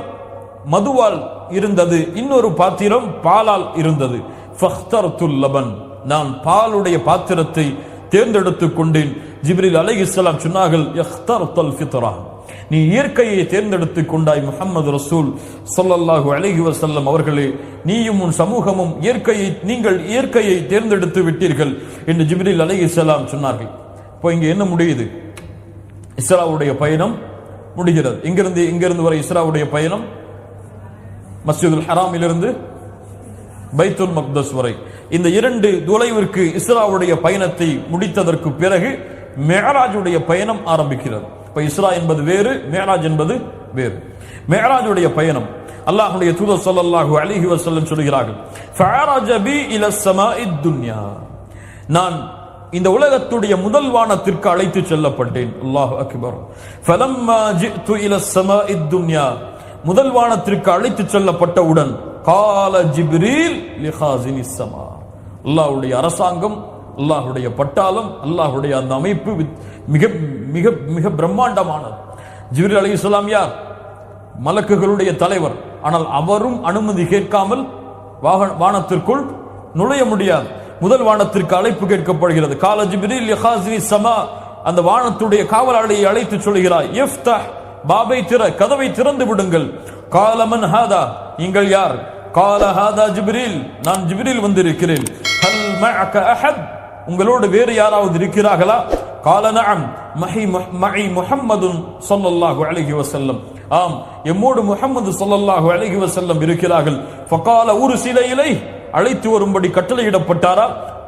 Speaker 2: மதுவால் இருந்தது, இன்னொரு பாத்திரம் பாலால் இருந்தது. ஃபக்தர்துல் லபன், நான் பாலுடைய பாத்திரத்தை தேர்ந்தெடுத்துக் கொண்டேன். ஜிப்ரீல் அலைஹிஸ்ஸலாம் சொன்னார்கள், இக்தர்தல் ஃபித்ரா, நீ இயற்கையை தேர்ந்தெடுத்துக் கொண்டாய் முஹம்மது ரசூல் ஸல்லல்லாஹு அலைஹி வஸல்லம் அவர்களே, நீயும் உன் சமூகமும் நீங்கள் இயற்கையை தேர்ந்தெடுத்து விட்டீர்கள் என்று ஜிப்ரீல் அலைஹிஸ்ஸலாம் சொன்னார்கள். இப்போ இங்க என்ன முடியுது? இஸ்ராவுடைய பயணம் முடிகிறது. இங்கிருந்து வரை இஸ்ராவுடைய பயணம் மஸ்ஜிதுல் ஹராமிலிருந்து பைத்துல் மக்தஸ் வரை, இந்த 2 தொலைவிற்கு இஸ்ராவுடைய பயணத்தை முடித்ததற்கு பிறகு மிஅராஜுடைய பயணம் ஆரம்பிக்கிறது. இப்ப இஸ்ரா என்பது வேறு, மிஅராஜ் என்பது வேறு. மிஅராஜுடைய பயணம் அல்லாஹ்வுடைய தூதர் ஸல்லல்லாஹு அலைஹி வஸல்லம் சொல்கிறார்கள், ஃபஅரஜ பி இலா ஸமாஇத் துன்யா, நான் இந்த உலகத்துடைய முதல் வானத்திற்கு அழைத்து செல்லப்பட்டேன். அல்லாஹு அக்பர். ஃபலம்மா ஜிஅது இலா ஸமாஇத் துன்யா, முதல் வானத்திற்கு அழைத்து செல்லப்பட்டவுடன் கால ஜிப்ரீல் லிகாஸினிஸ் ஸமா, அல்லாஹ்வுடைய அரசாங்கம், அல்லாஹ்வுடைய பட்டாளம், அல்லாஹ்வுடைய அந்த அமைப்பு மிக மிக மிக பிரம்மாண்டமானது. ஜிப்ரீல் அலைஹிஸ்ஸலாம் யார்? மலக்குகளுடைய தலைவர். ஆனால் அவரும் அனுமதி கேட்காமல் வானத்திற்குள் நுழைய முடியாது. முதல் வானத்திற்கு அழைப்பு கேட்கப்படுகிறது. கால ஜிப்ரீல் லிகாஸினிஸ் ஸமா, அந்த வானத்துடைய காவலாளியை அழைத்து சொல்கிறார், இஃப்தஹ் பாபை திற, கதவை திறந்து விடுங்கள். கால மன் ஹாதா, நீங்கள் யார்? கால ஹாதா ஜிப்ரீல், நான் ஜிப்ரீல் வந்திருக்கிறேன். ஹல் மஅக அஹத், உங்களோடு வேறு யாராவது இருக்கிறார்களா? கால நஅம் மஇ முஹம்மதுன் ஸல்லல்லாஹு அலைஹி வஸல்லம், ஆம் எம்மோடு முஹம்மது ஸல்லல்லாஹு அலைஹி வஸல்லம் இருக்கிறார்கள். ஃபகால உர்சில இலை, அழைத்து வரும்படி கட்டளையிடப்பட்டாரா?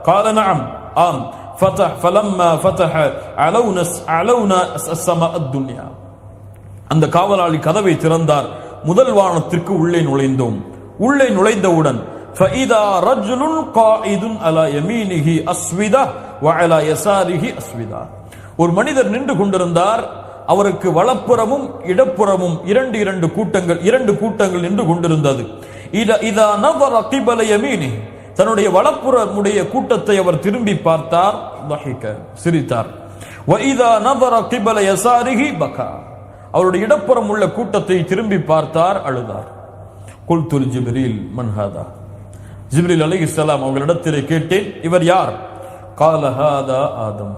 Speaker 2: கால நஅம், ஆம். ஃபலம்மா ஃபதஹ அலௌனா ஸமா அத்-துன்யா, அந்த காவலாளி கதவை திறந்தார். முதல் வானத்திற்கு உள்ளே நுழைந்தோம். உள்ளே நுழைந்தவுடன் فَإِذَا رَجُلٌ قَائِدٌ عَلَى يَمِينِهِ أَسْوِدَةٌ وَعَلَى يَسَارِهِ أَسْوِدَةٌ, ஒரு மனிதர் நின்று கொண்டிருந்தார். அவருக்கு வலப்புறமும் இடப்புறமும் 2 கூட்டங்கள் நின்று கொண்டிருந்தது. إِذَا نَظَرَ قِبَلَ يَمِينِهِ, தன்னுடைய வலப்புறமுடைய கூட்டத்தை அவர் திரும்பி பார்த்தார், ضحك, சிரித்தார். وَإِذَا نَظَرَ قِبَلَ يَسَارِهِ بكى, அவருடைய இடப்புறம் உள்ள கூட்டத்தை திரும்பி பார்த்தார், அழுதார். குல்துல் ஜிப்ரீல் மன் ஹாதா, ஜிப்ரீல் அலைஹிஸ்ஸலாம் அவர்களிடத்திலே கேட்டேன், இவர் யார்? கால ஹாதா ஆதம்,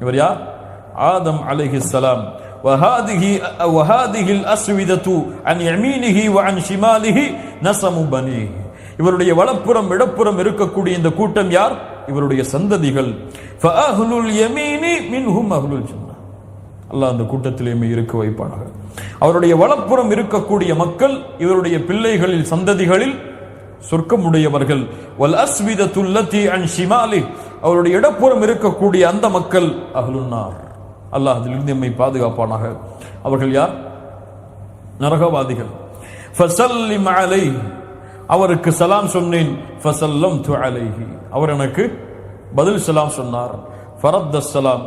Speaker 2: இவர் யார்? ஆதம் அலைஹிஸ்ஸலாம். வஹாதிஹில் அஸ்விதத்து அன் யமீனிஹி வ அன் ஷிமாலிஹி நஸமு பனீஹி, இவருடைய வலப்புறம் இடப்புறம் இருக்கக்கூடிய இந்த கூட்டம் யார்? இவருடைய சந்ததிகள். ஃபஅஹ்லுல் யமீனி மின்ஹும் அஹ்லுல் ஜன்னah, அல்லாஹ் அந்த கூட்டத்திலேயே இருக்க வைப்பானாக. அவருடைய வலப்புறம் இருக்கக்கூடிய மக்கள் இவருடைய பிள்ளைகளில் சந்ததிகளில் சொர்க்கமுடையவர்கள். வல் அஸ்விதத்துல்லதி அன் ஷிமாலி, அவருடைய இடப்புறம் இருக்கக்கூடிய அந்த மக்கள் அஹ்லுன்னார், அல்லாஹ் அதிலிருந்து நம்மை பாதுகாப்பானாக. அவர்கள் யார்? நரகவாதிகள். ஃபஸல்லிம் அலைஹி, அவருக்கு சலாம் சொன்னேன். ஃபஸல்லம்து அலைஹி, அவர் எனக்கு பதில் சலாம் சொன்னார். ஃபரத்த ஸலாம்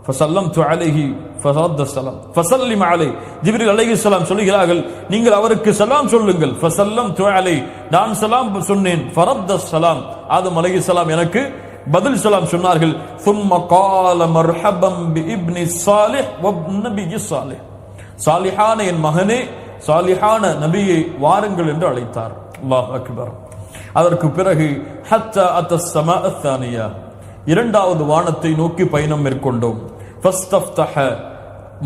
Speaker 2: ஃபஸல்லம்து அலைஹி ஃபரத்த ஸலாம் ஃபஸல்லிம் அலைஹி, ஜிப்ரீல் அலைஹிஸ்ஸலாம் சொல்கிறார்கள், நீங்கள் அவருக்கு சலாம் சொல்லுங்கள். ஃபஸல்லம்து அலைஹி, நான் சலாம் சொன்னேன். ஃபரத்த ஸலாம், ஆதம் அலைஹிஸ்ஸலாம் எனக்கு பதில் சலாம் சொன்னார்கள். ثم قال مرحبا بابن صالح وابن نبي صالح, சாலிஹான என் மகனே, சாலிஹான நபியை வாருங்கள் என்று அழைத்தார். அல்லாஹ் அக்பர். அதற்கு பிறகு ஹத்தா அத்தஸ் ஸமா அத்தானியா, 2வது வானத்தை நோக்கி பயணம் மேற்கொண்டோம். ஃபஸ்தஃப்தஹ,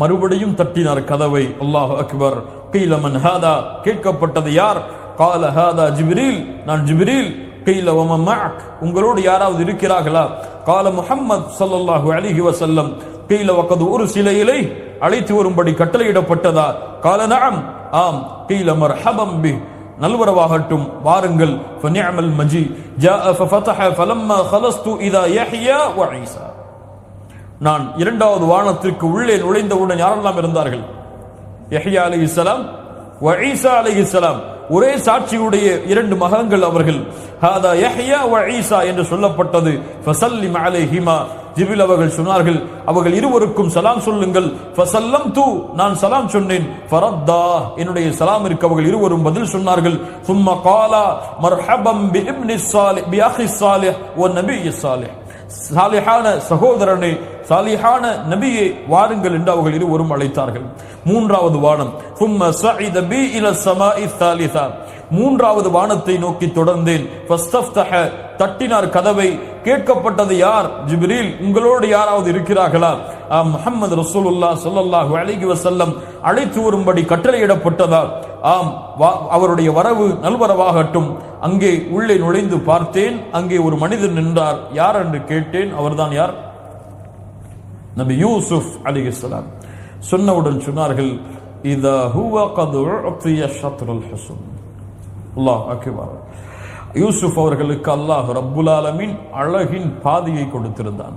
Speaker 2: மறுபடியும் தட்டினார் கதவை. அல்லாஹ் அக்பர். கீல மன் ஹாதா, கேட்கப்பட்டது யார்? கால ஹாதா ஜிப்ரீல், நான் ஜிப்ரீல். கீல வ மன் மஅக், உங்களோடு யாராவது இருக்கிறார்களா? கால முஹம்மத் ஸல்லல்லாஹு அலைஹி வஸல்லம். கீல வகத் உர்சில இலை, அழைத்து வரும்படி கட்டளையிடப்பட்டதா? கால நஅம், ஆம். கீல மர்ஹபம் பி, நல்வரவாகட்டும், வாருங்கள். ஃபநிஅமல் மஜி ஜாஅ ஃபஃபதஹ ஃபலம்மா خلصت اذا يحيى وعيسى, நான் இரண்டாவது வானத்திற்கு உள்ளே நுழைந்தவுடன் யாரெல்லாம் இருந்தார்கள்? யஹ்யா அலைஹிஸ்ஸலாம் வ ஈசா அலைஹிஸ்ஸலாம், ஒரே சாட்சியுடைய இரண்டு மகன்கள் அவர்கள். ஹாதா யஹ்யா வ ஈசா என்று சொல்லப்பட்டது. ஃபஸல்லிம் அலைஹிமா, ஜிப்ரீல் அவர்கள் சொன்னார்கள், அவர்கள் இருவருக்கும் சலாம் சொல்லுங்கள். ஃபஸல்லம்து, நான் சலாம் சொன்னேன். ஃபரத்தா, என்னுடைய சலாமிற்கு அவர்கள் இருவரும் பதில் சொன்னார்கள். சும்ம காலா மர்ஹபம் பி இப்னி ஸாலிஹ் பி அஹி ஸாலிஹ் வ நபிய் ஸாலிஹ், சாலிஹான சகோதரனே, சாலிஹான நபியே வாருங்கள் என்று அவர்கள் இருவரும் அழைத்தார்கள். மூன்றாவது வானம், ثم صعد بي الى السماء الثالثه, மூன்றாவது வானத்தை நோக்கி தொடர்ந்தேன். فاستفتح, தட்டினார் கதவை. கேட்கப்பட்டது, யார்? ஜிப்ரீல், உங்களோடு யாராவது இருக்கிறார்களா? முஹம்மது ரசூலுல்லாஹ் ஸல்லல்லாஹு அலைஹி வஸல்லம் அழைத்து வரும்படி கட்டளையிடப்பட்டதா? ஆம், அவருடைய வரவு நல்வரவாகட்டும். அங்கே உள்ளே நுழைந்து பார்த்தேன், அங்கே ஒரு மனிதன் நின்றார். யார் என்று கேட்டேன். அவர்தான் யார்? நபி யூசுப் அலைஹிஸ்ஸலாம். சொன்னவுடன் சொன்னார்கள், இதா ஹுவ கத் உஅதிய ஷத்ருல் ஹுஸ்ன். அல்லாஹ் அக்பர். யூசுப் அவர்களுக்கு அல்லாஹ் ரப்புல் ஆலமீன் அழகின் பாதியை கொடுத்திருந்தான்.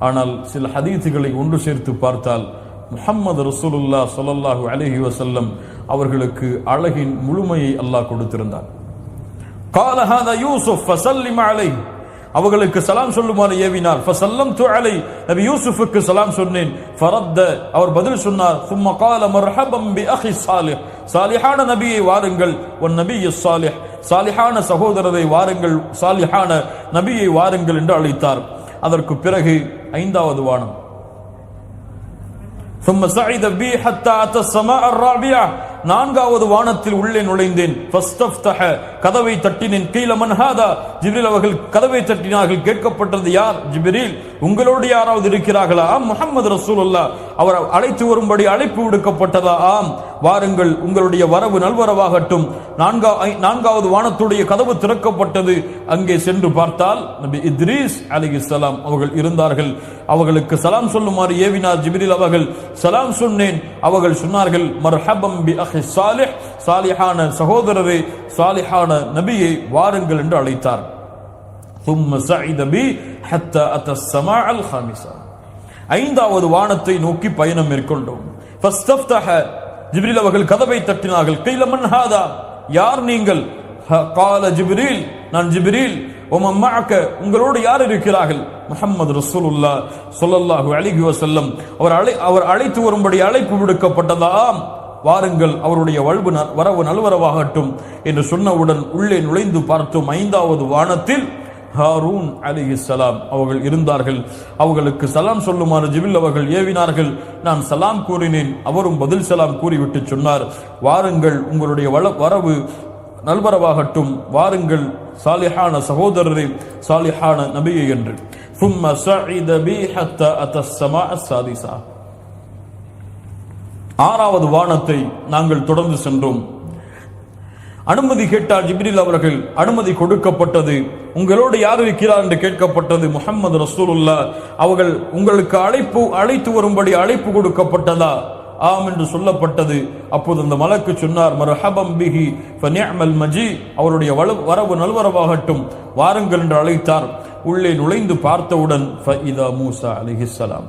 Speaker 2: ஆனால் சில ஹதீஸுகளை ஒன்று சேர்த்து பார்த்தால் முஹம்மது ரசூலுல்லாஹ் ஸல்லல்லாஹு அலைஹி வஸல்லம் அவர்களுக்கு அழகின் முழுமையை அல்லாஹ் கொடுத்திருந்தான். قال هذا يوسف فسلم عليه, அவர்களுக்கு சலாம் சொல்லுமாறு ஏவினார். ஃபஸல்லம்து அலை, நபி யூசுஃபுக்கு சலாம் சொன்னேன். ஃபரத்த, அவர் பதில் சொன்னார். ثم قال مرحبا باخي الصالح, சாலிஹான நபியை வாருங்கள். வன் நபிய் ஸாலிஹ், சாலிஹான சகோதரரை வாருங்கள், சாலிஹான நபியை வாருங்கள் என்று அழைத்தார். அதற்கு பிறகு ஐந்தாவது வானம், ثم صعد بي حتى اتى السماء الرابعه, நான்காவது வானத்தில் உள்ளே நுழைந்தேன். ஃபஸ்தஃப்தஹ, கதவை தட்டினேன். கீல மன் ஹாதா, ஜிப்ரீல் அவர்கள் கதவை தட்டினார்கள். கேட்கப்பட்டது, யார்? ஜிப்ரீல், உங்களோடு யாராவது இருக்கிறார்களா? ஆம், முஹம்மது ரசூலுல்லாஹ், அவர் அழைத்து வரும்படி அழைப்பு விடுக்கப்பட்டதா? ஆம், வாருங்கள், உங்களுடைய வரவு நல்வரவாகட்டும். நான்காவது வானத்துடைய கதவு திறக்கப்பட்டது. அங்கே சென்று பார்த்தால் நபி இத்ரீஸ் அலைஹிஸ்ஸலாம் அவர்கள் இருந்தார்கள். அவர்களுக்கு சலாம் சொல்லுமாறு ஏவினார் ஜிப்ரீல் அவர்கள். சலாம் சொன்னேன். அவர்கள் சொன்னார்கள், மர்ஹபம் பி அஹி ஸாலிஹ், சாலிஹான சகோதரரே, சாலிஹான நபியை வாருங்கள் என்று அழைத்தார். ثم صعد بي حتى اتى السماء الخامسه, ஐந்தாவது வானத்தை நோக்கி பயணம் மேற்கொண்டோம். فاستفتح, ஜிப்ரீல் அவர்கள் கதவை தட்டினார்கள். கீல மன் ஹாதா, யார் நீங்கள்? قال ஜிப்ரீல், நான் ஜிப்ரீல். ومن معك, உங்களோடு யார் இருக்கிறார்கள்? முஹம்மது ரசூலுல்லாஹ் ஸல்லல்லாஹு அலைஹி வஸல்லம், அவர் அழைத்து வரும்படி அழைப்பு விடுக்கப்பட்டதாம். வாருங்கள், அவருடைய வரவு நல்வரவாகட்டும் என்று சொன்னவுடன் உள்ளே நுழைந்து பார்த்தோம். ஐந்தாவது வானத்தில் ஹாரூன் அலைஹிஸ்ஸலாம் அவர்கள் இருந்தார்கள். அவர்களுக்கு சலாம் சொல்லுமாறு ஜிப்ரீல் அவர்கள் ஏவினார்கள். நான் சலாம் கூறினேன். அவரும் பதில் சலாம் கூறிவிட்டு சொன்னார், வாருங்கள், உங்களுடைய வரவு நல்வரவாகட்டும். வாருங்கள், சாலிஹான சகோதரரே, சாலிஹான நபியே என்று. ثم صعد بي حتى اتى السماء السادسه, ஆறாவது வானத்தை நாங்கள் தொடர்ந்து சென்றோம். அனுமதி கேட்டார் ஜிப்ரீல் அவர்கள். அனுமதி கொடுக்கப்பட்டது. உங்களோடு யார் இருக்கிறார் என்று கேட்கப்பட்டது. முஹம்மது ரசூலுல்லாஹ் அவர்கள், உங்களுக்கு அழைத்து வரும்படி அழைப்பு கொடுக்கப்பட்டதா? ஆம் என்று சொல்லப்பட்டது. அப்போது அந்த மலக்கு சொன்னார், மர்ஹபம் பிஹி ஃபநிஅமல் மஜீ, அவருடைய வரவு நல்வரவாகட்டும், வாருங்கள் என்று அழைத்தார். உள்ளே நுழைந்து பார்த்தவுடன் ஃபஇதா மூசா அலைஹிஸ்ஸலாம்,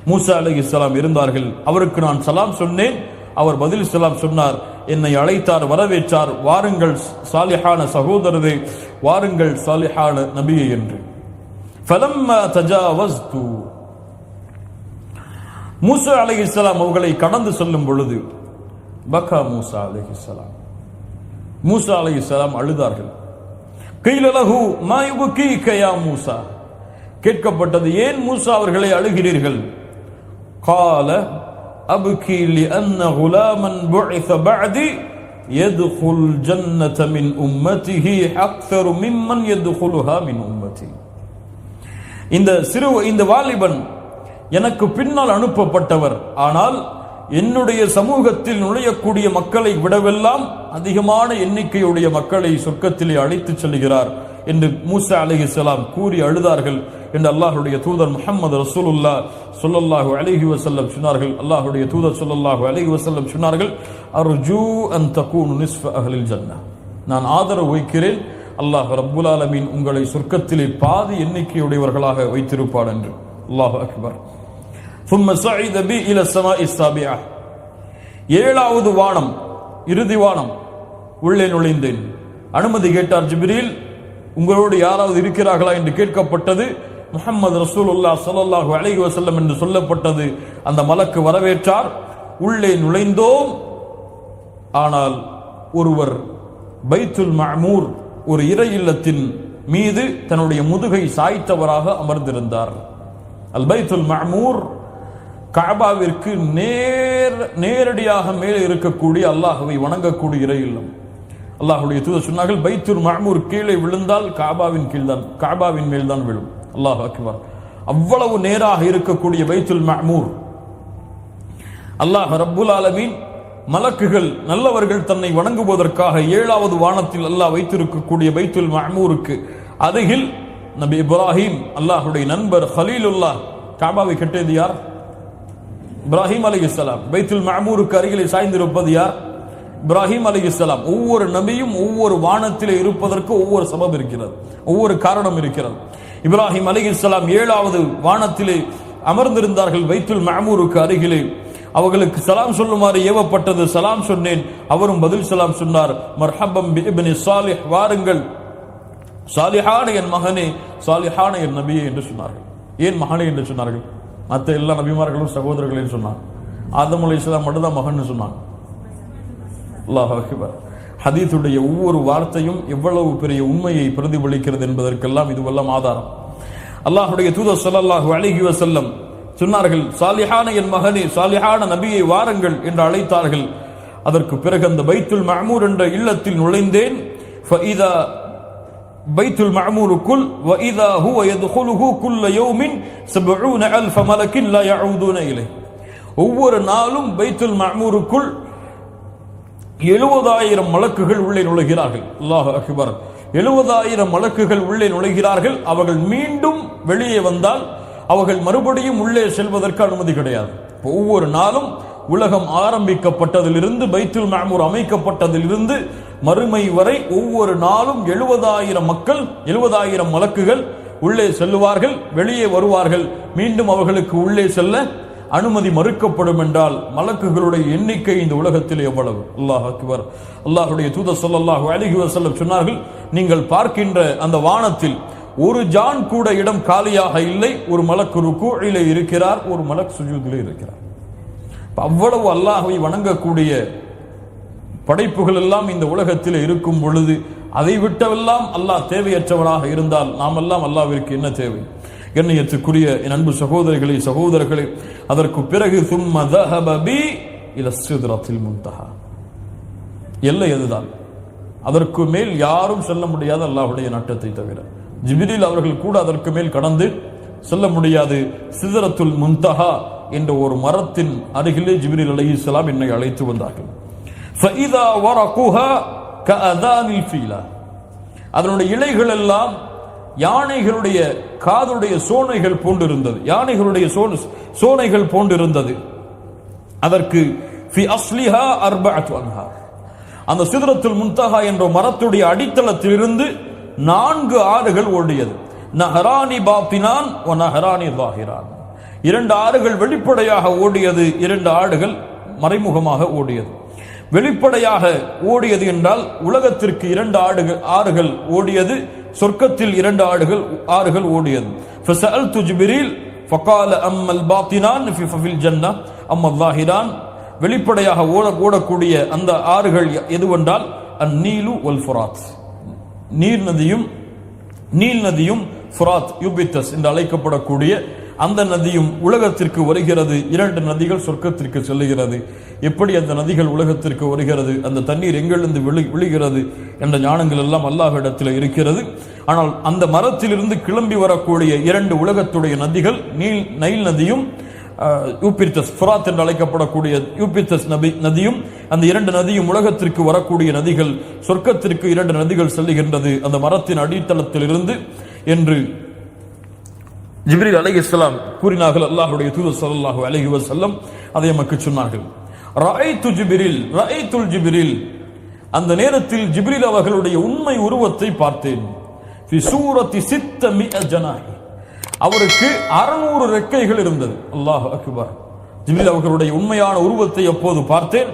Speaker 2: மூசா அலைஹிஸ்ஸலாம் இருந்தார்கள். அவருக்கு நான் சலாம் சொன்னேன். அவர் பதில் சலாம் சொன்னார். என்னை அழைத்தார், வரவேற்றார். வாருங்கள் சாலிஹான சகோதரரே, வாருங்கள் சாலிஹான நபியே என்று. ஃபலம்மா தஜாவஸ்து, மூசா அலைஹிஸ்ஸலாம் அவர்களை கடந்து செல்லும் பொழுது பக்கா மூசா அலைஹிஸ்ஸலாம், மூசா அலைஹிஸ்ஸலாம் அழுதார்கள். கீல லஹு மா யுபகீக யா மூசா, கேட்கப்பட்டது, ஏன் மூசா அவர்களை அழுகிறீர்கள்? قال أبكي لأن غلاما بعث بعدي يدخل الجنة من أمته أكثر ممن يدخلها من أمتي. இந்த வாலிபன் எனக்கு பின்னால் அனுப்பப்பட்டவர், ஆனால் என்னுடைய சமூகத்தில் நுழையக்கூடிய மக்களை விடவெல்லாம் அதிகமான எண்ணிக்கையுடைய மக்களை சொர்க்கத்திலே அழைத்துச் செல்கிறார் என்று மூசா அலைஹிஸ்ஸலாம் கூறி அழுதார்கள் என்று அல்லாஹ்வுடைய தூதர் முஹம்மது ரசூலுல்லாஹ் ஸல்லல்லாஹு அலைஹி வஸல்லம் சொன்னார்கள். அல்லாஹ்வுடைய தூதர் ஸல்லல்லாஹு அலைஹி வஸல்லம் சொன்னார்கள், அர்ஜூ அன் தகூனு நிஸ்ஃப அஹ்லில் ஜன்னah, நான் ஆதரவு வைக்கிறேன், அல்லாஹ் ரப்புல் ஆலமீன் உங்களை சொர்க்கத்திலே பாதி எண்ணிக்கையுடையவர்களாக வைத்திருப்பார் என்று. அல்லாஹு அக்பர். ثم صعد بي الى السماء السابعه. ஏழாவது வானம், இறுதி வானம், உள்ளே நுழைந்தேன். அனுமதி கேட்டார் ஜிப்ரீல். உங்களோடு யாராவது இருக்கிறார்களா என்று கேட்கப்பட்டது. முஹம்மது ரசூலுல்லாஹ் ஸல்லல்லாஹு அலைஹி வஸல்லம் என்று சொல்லப்பட்டது. அந்த மலக்கு வரவேற்றார். உள்ளே நுழைந்தோம். ஆனால் ஒருவர் பைத்துல் மஅமூர், ஒரு இறை இல்லத்தின் மீது தன்னுடைய முதுகை சாய்த்தவராக அமர்ந்திருந்தார். அல் பைத்துல் மஅமூர் கஅபாவிற்கு நேரடியாக மேலே இருக்கக்கூடிய அல்லாஹ்வை வணங்கக்கூடிய இறை இல்லம். அல்லாஹ்வுடைய தூதர் சொன்னார்கள், பைத்துல் மஅமூர் கீழே விழுந்தால் கஅபாவின் மேல் தான் விழும். அல்லாஹ் அக்பர். அவ்வளவு நேராக இருக்கக்கூடிய பைத்துல் மஅமூர், அல்லாஹ் ரப்புல் ஆலமீன் மலக்குகள் நல்லவர்கள் தன்னை வணங்குவதற்காக ஏழாவது வானத்தில் அல்லாஹ் வைத்திருக்கக்கூடிய பைத்துல் மஅமூருக்கு அருகில் நபி இப்ராஹிம், அல்லாஹ்வுடைய நண்பர் ஹலீலுல்லாஹ், கஅபாவை கட்டியது யார்? இப்ராஹிம் அலைஹிஸ்ஸலாம். பைத்துல் மஅமூருக்கு அருகிலே சாய்ந்திருப்பது யார்? இப்ராஹிம் அலைஹிஸ்ஸலாம். ஒவ்வொரு நபியும் ஒவ்வொரு வானத்திலே இருப்பதற்கு ஒவ்வொரு சபப் இருக்கிறது, ஒவ்வொரு காரணம் இருக்கிறது. இப்ராஹிம் அலைஹிஸ்ஸலாம் ஏழாவது வானத்திலே அமர்ந்திருந்தார்கள் பைத்துல் மஅமூருக்கு அருகிலே. அவர்களுக்கு சலாம் சொல்லுமாறு ஏவப்பட்டது. சலாம் சொன்னேன். அவரும் பதில் சலாம் சொன்னார். மர்ஹபம் பி இப்னி சாலிஹ், வாருங்கள் சாலிஹான என் மகனே, சாலிஹான என் நபியே என்று சொன்னார்கள். ஏன் மகனே என்று சொன்னார்கள்? மற்ற எல்லா நபிமார்களும் சகோதரர்களே சொன்னார். ஆதம் அலைஹிஸ்ஸலாம் மட்டும்தான் மகன் சொன்னாங்க. அல்லாஹ் அக்பர். ஹதீஸுடைய ஒவ்வொரு வார்த்தையும் எவ்வளவு பெரிய உண்மையை பிரதிபலிக்கிறது என்பதற்கெல்லாம் இதுவெல்லாம் ஆதாரம். அல்லாஹ்வுடைய தூதர் ஸல்லல்லாஹு அலைஹி வஸல்லம் சொன்னார்கள், சாலிஹான என் மகனே, சாலிஹான நபியை வாருங்கள் என்று அழைத்தார்கள். அதற்கு பிறகு அந்த பைத்துல் மஅமூர் என்ற இல்லத்தில் நுழைந்தேன். ஃபஇதா பைத்துல் மஅமூருக்குல் வஇதா ஹுவ யதுகுலுஹு குல்ல யௌமின் 70000 மலக்கின் லா யஊதுன இலைஹி. ஒவ்வொரு நாளும் பைத்துல் மஅமூருக்குள் 70,000 மலக்குகள் உள்ளே நுழைகிறார்கள். அல்லாஹ் அக்பர். 70,000 மலக்குகள் உள்ளே நுழைகிறார்கள். அவர்கள் மீண்டும் வெளியே வந்தால் அவர்கள் மறுபடியும் உள்ளே செல்வதற்கு அனுமதி கிடையாது. ஒவ்வொரு நாளும் உலகம் ஆரம்பிக்கப்பட்டதிலிருந்து, பைத்துல் மஅமூர் அமைக்கப்பட்டதிலிருந்து மறுமை வரை ஒவ்வொரு நாளும் 70,000 மலக்குகள் உள்ளே செல்லுவார்கள், வெளியே வருவார்கள். மீண்டும் அவர்களுக்கு உள்ளே செல்ல அனுமதி மறுக்கப்படும் என்றால் மலக்குகளுடைய எண்ணிக்கை இந்த உலகத்தில் எவ்வளவு? அல்லாஹ் அக்பர். அல்லாஹ்வுடைய தூதர் ஸல்லல்லாஹு அலைஹி வஸல்லம் சொன்னார்கள், நீங்கள் பார்க்கின்ற அந்த வானத்தில் ஒரு ஜான் கூட இடம் காலியாக இல்லை. ஒரு மலக்கு ருக்கூஇலே இருக்கிறார், ஒரு மலக் சுஜூதிலே இருக்கிறார். அவ்வளவு அல்லாஹ்வை வணங்கக்கூடிய படைப்புகள் எல்லாம் இந்த உலகத்தில் இருக்கும் பொழுது அதை விட்டவெல்லாம் அல்லாஹ் தேவையற்றவராக இருந்தால் நாம் எல்லாம் அல்லாஹ்விற்கு என்ன தேவை? கண்ணியத்துக்குரிய என் அன்பு சகோதரிகளே, சகோதரர்களே, அதற்கு பிறகு ثم ذهب بي الى السدرة المنتهى. எல்லை அதுதான். அதற்கு மேல் யாரும் செல்ல முடியாத அல்லாஹ்வுடைய நாட்டத்தை தவிர. ஜிப்ரீல் அவர்கள் கூட அதற்கு மேல் கடந்து செல்ல முடியாது. சிதரத்துல் முன்தஹா என்ற ஒரு மரத்தின் அருகிலே ஜிப்ரீல் அலைஹிஸ்ஸலாம் என்னை அழைத்து வந்தார்கள். فإذا ورقها كأذان الفيلة. அதனுடைய இலைகள் எல்லாம் யானைகளுடைய காதுடைய சோனைகள் போன்றிருந்தது. யானைகளுடைய சோனைகள் போன்றிருந்தது. அதற்கு في أصلها 4 أنهار. அந்த சிதரத்துல் முன்தஹா என்ற மரத்துடைய அடித்தளத்திலிருந்து 4 ஆறுகள் ஓடியது. நஹரானி பாத்தினான் வ நஹரானி ஸாஹிரான். 2 ஆறுகள் வெளிப்படையாக ஓடியது, 2 ஆறுகள் மறைமுகமாக ஓடியது. வெளிப்படையாக ஓடியது என்றால் உலகத்திற்கு 2 ஆறுகள் ஓடியது, சொர்க்கத்தில் 2 ஆறுகள் ஓடியது. ஃபஸஅல்து ஜிப்ரீல் ஃபகால அம்மல் பாத்தினான் ஃபில் ஜன்னah அம்மல் ஸாஹிரான். வெளிப்படையாக ஓடக்கூடிய அந்த ஆறுகள் எதுவென்றால் அந்நீலு வல் ஃபுராத், நீல் நதியும் ஃபுராத் யூபிரட்டஸ் என்று அழைக்கப்படக்கூடிய அந்த நதியும் உலகத்திற்கு வருகிறது. 2 நதிகள் சொர்க்கத்திற்கு செல்லுகிறது. எப்படி அந்த நதிகள் உலகத்திற்கு வருகிறது, அந்த தண்ணீர் எங்கிருந்து விழுகிறது என்ற ஞானங்கள் எல்லாம் அல்லாஹ்விடத்தில் இருக்கிறது. ஆனால் அந்த மரத்திலிருந்து கிளம்பி வரக்கூடிய 2 உலகத்துடைய நதிகள் நைல் நதியும் யூபிரட்டஸ் ஃபுராத் என்று அழைக்கப்படக்கூடிய யூபிரட்டஸ் நதியும், அந்த 2 நதியும் உலகத்திற்கு வரக்கூடிய நதிகள். சொர்க்கத்திற்கு 2 நதிகள் செல்லுகின்றது அந்த மரத்தின் அடித்தளத்திலிருந்து என்று ஜிப்ரீல் அலைஹிஸ்ஸலாம் கூறினார்கள். அல்லாஹ்வுடைய தூதர் ஸல்லல்லாஹு அலைஹி வஸல்லம் அதை நமக்கு சொன்னார்கள். ரஅய்துல் ஜிப்ரீல். அந்த நேரத்தில் ஜிப்ரீல் அவர்களுடைய உண்மை உருவத்தை பார்த்தேன். ஃபி சூரத்தி 600 ஜனாஹி. அவருக்கு 600 ரெக்கைகள் இருந்தது. அல்லாஹ் அக்பர். ஜிப்ரீல் அவர்களுடைய உண்மையான உருவத்தை அப்போது பார்த்தேன்,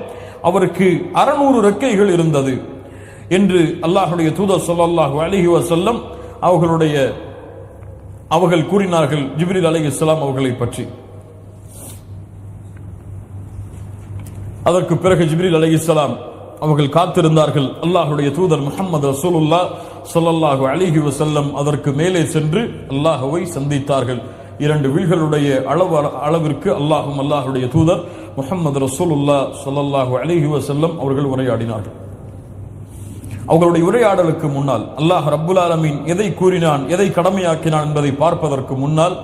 Speaker 2: அவருக்கு 600 ரெக்கைகள் இருந்தது என்று அல்லாஹ்வுடைய தூதர் ஸல்லல்லாஹு அலைஹி வஸல்லம் அவர்கள் கூறினார்கள் ஜிப்ரீல் அலைஹிஸ்ஸலாம் அவர்களை பற்றி. அதற்கு பிறகு ஜிப்ரீல் அலைஹிஸ்ஸலாம் அவர்கள் காத்திருந்தார்கள். அல்லாஹ்வுடைய தூதர் முஹம்மது ரசூலுல்லாஹ் ஸல்லல்லாஹு அலைஹி வஸல்லம் அதற்கு மேலே சென்று அல்லாஹ்வை சந்தித்தார்கள். 2 வில்களுடைய அளவிற்கு அல்லாஹ்வுடைய தூதர் முஹம்மது ரசூலுல்லாஹ் ஸல்லல்லாஹு அலைஹி வஸல்லம் அவர்கள் உரையாடினார்கள். அவர்களுடைய உரையாடலுக்கு முன்னால் அல்லாஹ் ரப்புல் ஆலமீன் எதை கூறினான், எதை கடமையாக்கினான் என்பதை பார்ப்பதற்கு முன்னால்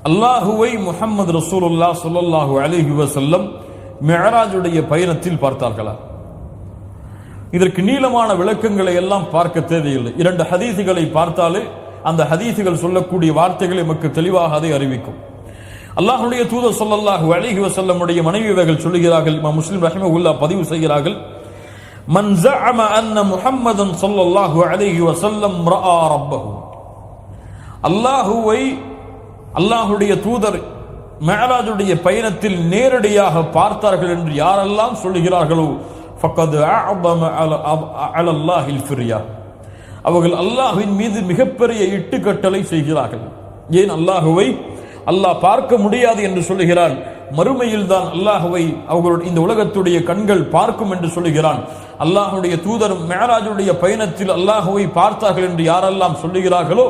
Speaker 2: அல்லாஹ்வை முஹம்மது ரசூலுல்லாஹ் ஸல்லல்லாஹு அலைஹி வஸல்லம் மிஅராஜுடைய பயணத்தில் பார்த்தார்களா? இதற்கு நீளமான விளக்கங்களை எல்லாம் பார்க்க தேவையில்லை. 2 ஹதீசுகளை பார்த்தாலே அந்த ஹதீசுகள் சொல்லக்கூடிய வார்த்தைகள் நமக்கு தெளிவாக அதை அறிவிக்கும். அல்லாஹ்வுடைய தூதர் ஸல்லல்லாஹு அலைஹி வஸல்லமுடைய மனைவியர்கள் சொல்லுகிறார்கள், இமாம் முஸ்லிம் ரஹிமஹுல்லாஹ் பதிவு செய்கிறார்கள், மன் ஸஅம அன்ன முஹம்மதன் ஸல்லல்லாஹு அலைஹி வஸல்லம் ரஆ ரப்பஹு, அல்லாஹ்வுடைய தூதர் மிஅராஜுடைய பயணத்தில் நேரடியாக பார்த்தார்கள் என்று யாரெல்லாம் சொல்லுகிறார்களோ ஃபக்கத் அஅதம அலல்லாஹில் ஃபிர்யா, அவர்கள் அல்லாஹ்வின் மீது மிகப்பெரிய இட்டுக்கட்டளை செய்கிறார்கள். ஏன் அல்லாஹ்வை அல்லாஹ் பார்க்க முடியாது என்று சொல்லுகிறான், மறுமையில் தான் அல்லாஹ்வை அவர்களுடைய இந்த உலகத்துடைய கண்கள் பார்க்கும் என்று சொல்லுகிறான். அல்லாஹ்வுடைய தூதர் மிஅராஜுடைய பயணத்தில் அல்லாஹ்வை பார்த்தார்கள் என்று யாரெல்லாம் சொல்லுகிறார்களோ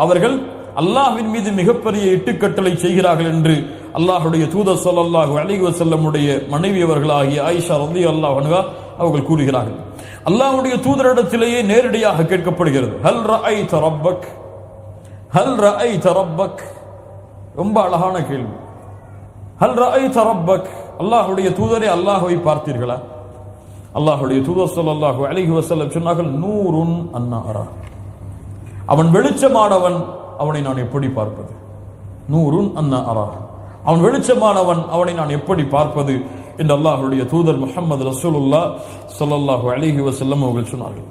Speaker 2: அவர்கள் அல்லாஹ்வின் மீது மிகப்பெரிய இட்டுக்கட்டளை செய்கிறார்கள் என்று அல்லாஹ்வுடைய தூதர் ஸல்லல்லாஹு அலைஹி வஸல்லமுடைய மனைவியவர்களாகிய ஆயிஷா ரலியல்லாஹு அன்ஹா அவர்கள் கூறுகிறார்கள். அல்லாஹ்வுடைய தூதரிடத்திலேயே நேரடியாக கேட்கப்படுகிறது, ஹல் ரஅய்த ரப்பக், ஹல் ரஅய்த ரப்பக். ரொம்ப அழகான கேள்வி. ஹல் ரஅய்த ரப்பக், அல்லாஹ்வுடைய தூதரே அல்லாஹ்வை பார்த்தீர்களா? அல்லாஹ்வுடைய தூதர் ஸல்லல்லாஹு அலைஹி வஸல்லம் சொன்னார்கள், நூருன் அன்னா அரா, அவன் வெளிச்சமானவன், அவனை நான் எப்படி பார்ப்பது? நூருன் அன்னா அரா, அவன் வெளிச்சமானவன், அவனை நான் எப்படி பார்ப்பது என்று அல்லாஹ்வுடைய தூதர் முஹம்மது ரசூலுல்லாஹ் ஸல்லல்லாஹு அலைஹி வஸல்லம் அவர்கள் சொன்னார்கள்.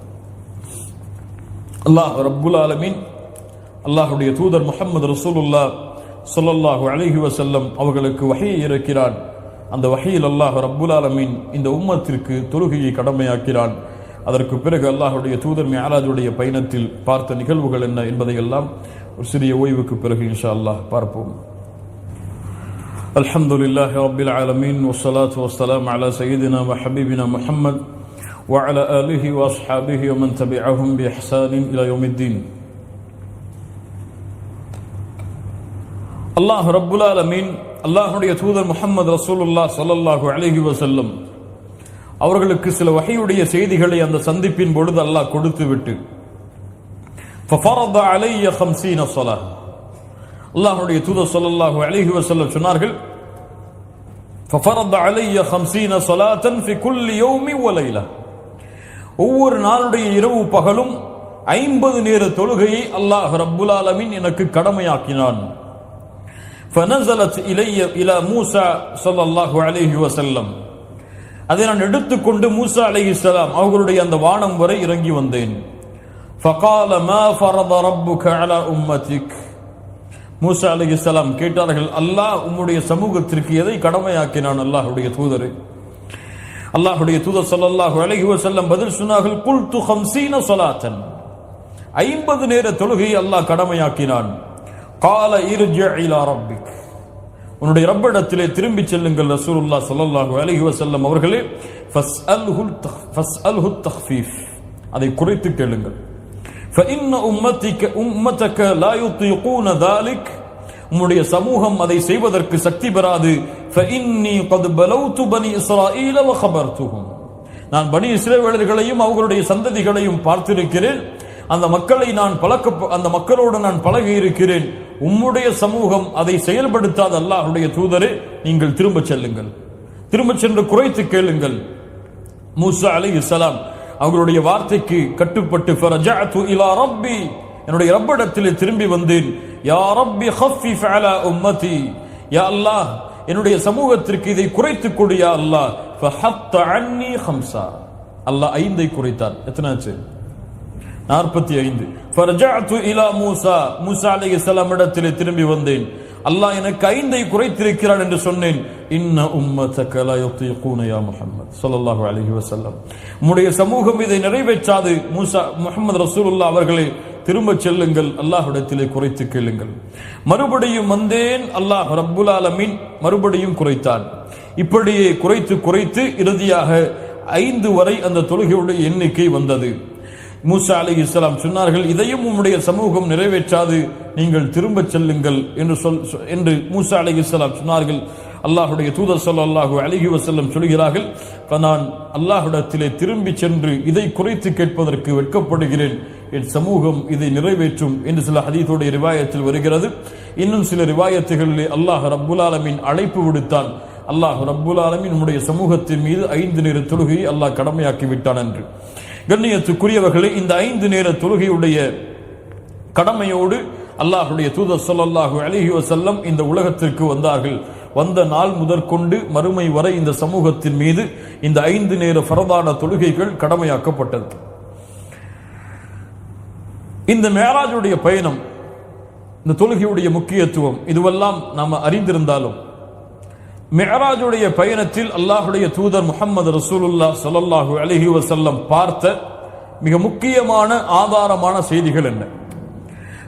Speaker 2: அல்லாஹ் ரப்புல் ஆலமீன் அல்லாஹ்வுடைய தூதர் முஹம்மது ரசூலுல்லாஹ் ஸல்லல்லாஹு அலைஹி வஸல்லம் அவர்களுக்கு வஹீயை இறக்கிறான். அந்த வஹீயில் அல்லாஹ் ரப்புல் ஆலமீன் இந்த உம்மத்திற்கு தொழுகையை கடமையாக்கிறான். அதற்கு பிறகு அல்லாஹ்வுடைய தூதர் மிஅராஜுடைய பயணத்தில் பார்த்த நிகழ்வுகள் என்ன என்பதை எல்லாம் ஒரு சிறிய ஓய்வுக்கு பிறகு இன்ஷா அல்லாஹ் பார்ப்போம். அல்ஹம்துலில்லாஹி ரப்பில் ஆலமீன் வஸ்ஸலாத்து வஸ்ஸலாமு அலா சய்யிதினா வ ஹபீபினா முஹம்மத் வ அலா ஆலிஹி வ அஸ்ஹாபிஹி வ மன் தபிஅஹும் பி இஹ்சானின் இலா யௌமித்தீன். அல்லாஹ் ரப்புல் ஆலமீன் அல்லாஹ்வுடைய தூதர் முஹம்மது ரசூலுல்லாஹ் ஸல்லல்லாஹு அலைஹி வஸல்லம் அவர்களுக்கு சில வஹீயுடைய செய்திகளை அந்த சந்திப்பின் பொழுது அல்லாஹ் கொடுத்துவிட்டு ஃபஃபரத அலைய 50 ஸலாஹ், அல்லாஹ்வுடைய தூதர் ஸல்லல்லாஹு அலைஹி வஸல்லம் சொன்னார்கள், ஃபஃபரத அலைய 50 ஸலாத்தன் ஃபி குல்லி யௌமி வ லைலா, ஒவ்வொரு நாளுடைய இரவு பகலும் 50 நேர தொழுகையை அல்லாஹ் ரப்புல் ஆலமீன் எனக்கு கடமையாக்கினான். ஃபனஸலத் இலைய இலா மூஸா ஸல்லல்லாஹு அலைஹி வஸல்லம், அதை நான் எடுத்துக்கொண்டு மூஸா அலைஹிஸ்ஸலாம் அவர்களுடைய அந்த வானம் வரை இறங்கி வந்தேன். ஃபகால மா ஃபரத ரப்புக அலா உம்மத்திக், மூஸா அலைஹிஸ்ஸலாம் கேட்டார்கள், அல்லாஹ் உம்முடைய சமூகத்திற்கு எதை கடமையாக்கினான் அல்லாஹ்வுடைய தூதரே? அல்லாஹ்வுடைய தூதர் ஸல்லல்லாஹு அலைஹி வஸல்லம் பதில் சொன்னார்கள், குல்து 50 ஸலாத்தன், 50 நேர தொழுகையை அல்லாஹ் கடமையாக்கினான். கால இர்ஜி இலா ரப்பிக், உன்னுடைய ரப்பிடத்திலே திரும்பி செல்லுங்கள் ரசூலுல்லாஹ் ஸல்லல்லாஹு அலைஹி வஸல்லம் அவர்களே, ஃபஸ்அல்ஹு தக்ஃபீஃப், அதை குறைத்து கேளுங்கள். ஃபஇன்ன உம்மத்தக லா யுதீகூன ذلك, உம்முடைய சமூகம் அதை செய்வதற்கு சக்தி பெறாது. ஃபஇன்னி قد بلوت بني اسرائيل وخبرتهم, நான் பனி இஸ்ரவேலர்களையும் அவர்களுடைய சந்ததிகளையும் பார்த்திருக்கிறேன், அந்த மக்களோடு நான் பழகி இருக்கிறேன். உம்முடைய சமூகம் அதை செயல்படுத்தாத அல்லாஹ்வுடைய தூதரே, நீங்கள் திரும்ப செல்லுங்கள், திரும்ப சென்று குறைத்து கேளுங்கள். மூஸா அலைஹிஸ்ஸலாம் அவர்களுடைய வார்த்தைக்கு கட்டுப்பட்டு ஃபரஜஅது இலா ரப்பி, என்னுடைய ரப்பிடத்திலே திரும்பி வந்தேன். யா ரப்பி ஹஃபிஃப் அலா உம்மதி, யா அல்லாஹ் என்னுடைய சமூகத்திற்கு இதை குறைத்து கொடு யா அல்லாஹ். ஃபஹத்த அன்னி 5, அல்லாஹ் 5ஐ குறைத்தார். எத்தனை ஆச்சு? 45. ஃபர்ஜஅது இலா மூசா, மூசா அலைஹிஸ்ஸலாம் இடத்திலே திரும்பி வந்தேன். அல்லாஹ் எனக்கு 5ஐ குறைத்திருக்கிறான் என்று சொன்னேன். இன்ன உம்மதக லா யுதீகூன யா முஹம்மத் ஸல்லல்லாஹு அலைஹி வஸல்லம், உம்முடைய சமூகம் இதை நிறைவேற்றாது. மூசா முஹம்மது ரசூலுல்லாஹ் அவர்களே, திரும்ப செல்லுங்கள், அல்லாஹ்விடத்திலே குறைத்து கேளுங்கள். மறுபடியும் வந்தேன், அல்லாஹ் ரப்புல் ஆலமீன் மறுபடியும் குறைத்தான். இப்படியே குறைத்து குறைத்து இறுதியாக 5 வரை அந்த தொழுகையுடைய எண்ணிக்கை வந்தது. மூசா அலைஹிஸ்ஸலாம் சொன்னார்கள், இதையும் உம்முடைய சமூகம் நிறைவேற்றாது, நீங்கள் திரும்ப செல்லுங்கள் என்று மூசா அலைஹிஸ்ஸலாம் சொன்னார்கள். அல்லாஹ்வுடைய தூதர் ஸல்லல்லாஹு அலைஹி வஸல்லம் சொல்கிறார்கள், நான் அல்லாஹ்விடத்திலே திரும்பி சென்று இதை குறைத்து கேட்பதற்கு வெட்கப்படுகிறேன், என் சமூகம் இதை நிறைவேற்றும் என்று சில ஹதீஸுடைய ரிவாயத்தில் வருகிறது. இன்னும் சில ரிவாயத்துகளிலே அல்லாஹ் ரப்புல் ஆலமீன் அழைப்பு விடுத்தான். அல்லாஹ் ரப்புல் ஆலமீன் நம்முடைய சமூகத்தின் மீது 5 நேர தொழுகையை அல்லாஹ் கடமையாக்கி விட்டான் என்று. கண்ணியத்துக்குரியவர்களே, இந்த 5 நேர தொழுகையுடைய கடமையோடு அல்லாஹ்வுடைய தூதர் ஸல்லல்லாஹு அலைஹி வஸல்லம் இந்த உலகத்திற்கு வந்தார்கள். வந்த நாள் முதற்கொண்டு மறுமை வரை இந்த சமூகத்தின் மீது இந்த 5 நேர ஃபரதான தொழுகைகள் கடமையாக்கப்பட்டது. இந்த மேராஜுடைய பயணம், இந்த தொழுகையுடைய முக்கியத்துவம் இதுவெல்லாம் நாம் அறிந்திருந்தாலும், மிஅராஜுடைய பயணத்தில் அல்லாஹ்வுடைய தூதர் முஹம்மது ரசூலுல்லாஹ் ஸல்லல்லாஹு அலைஹி வஸல்லம் பார்த்த மிக முக்கியமான ஆதாரமான செய்திகள் என்ன?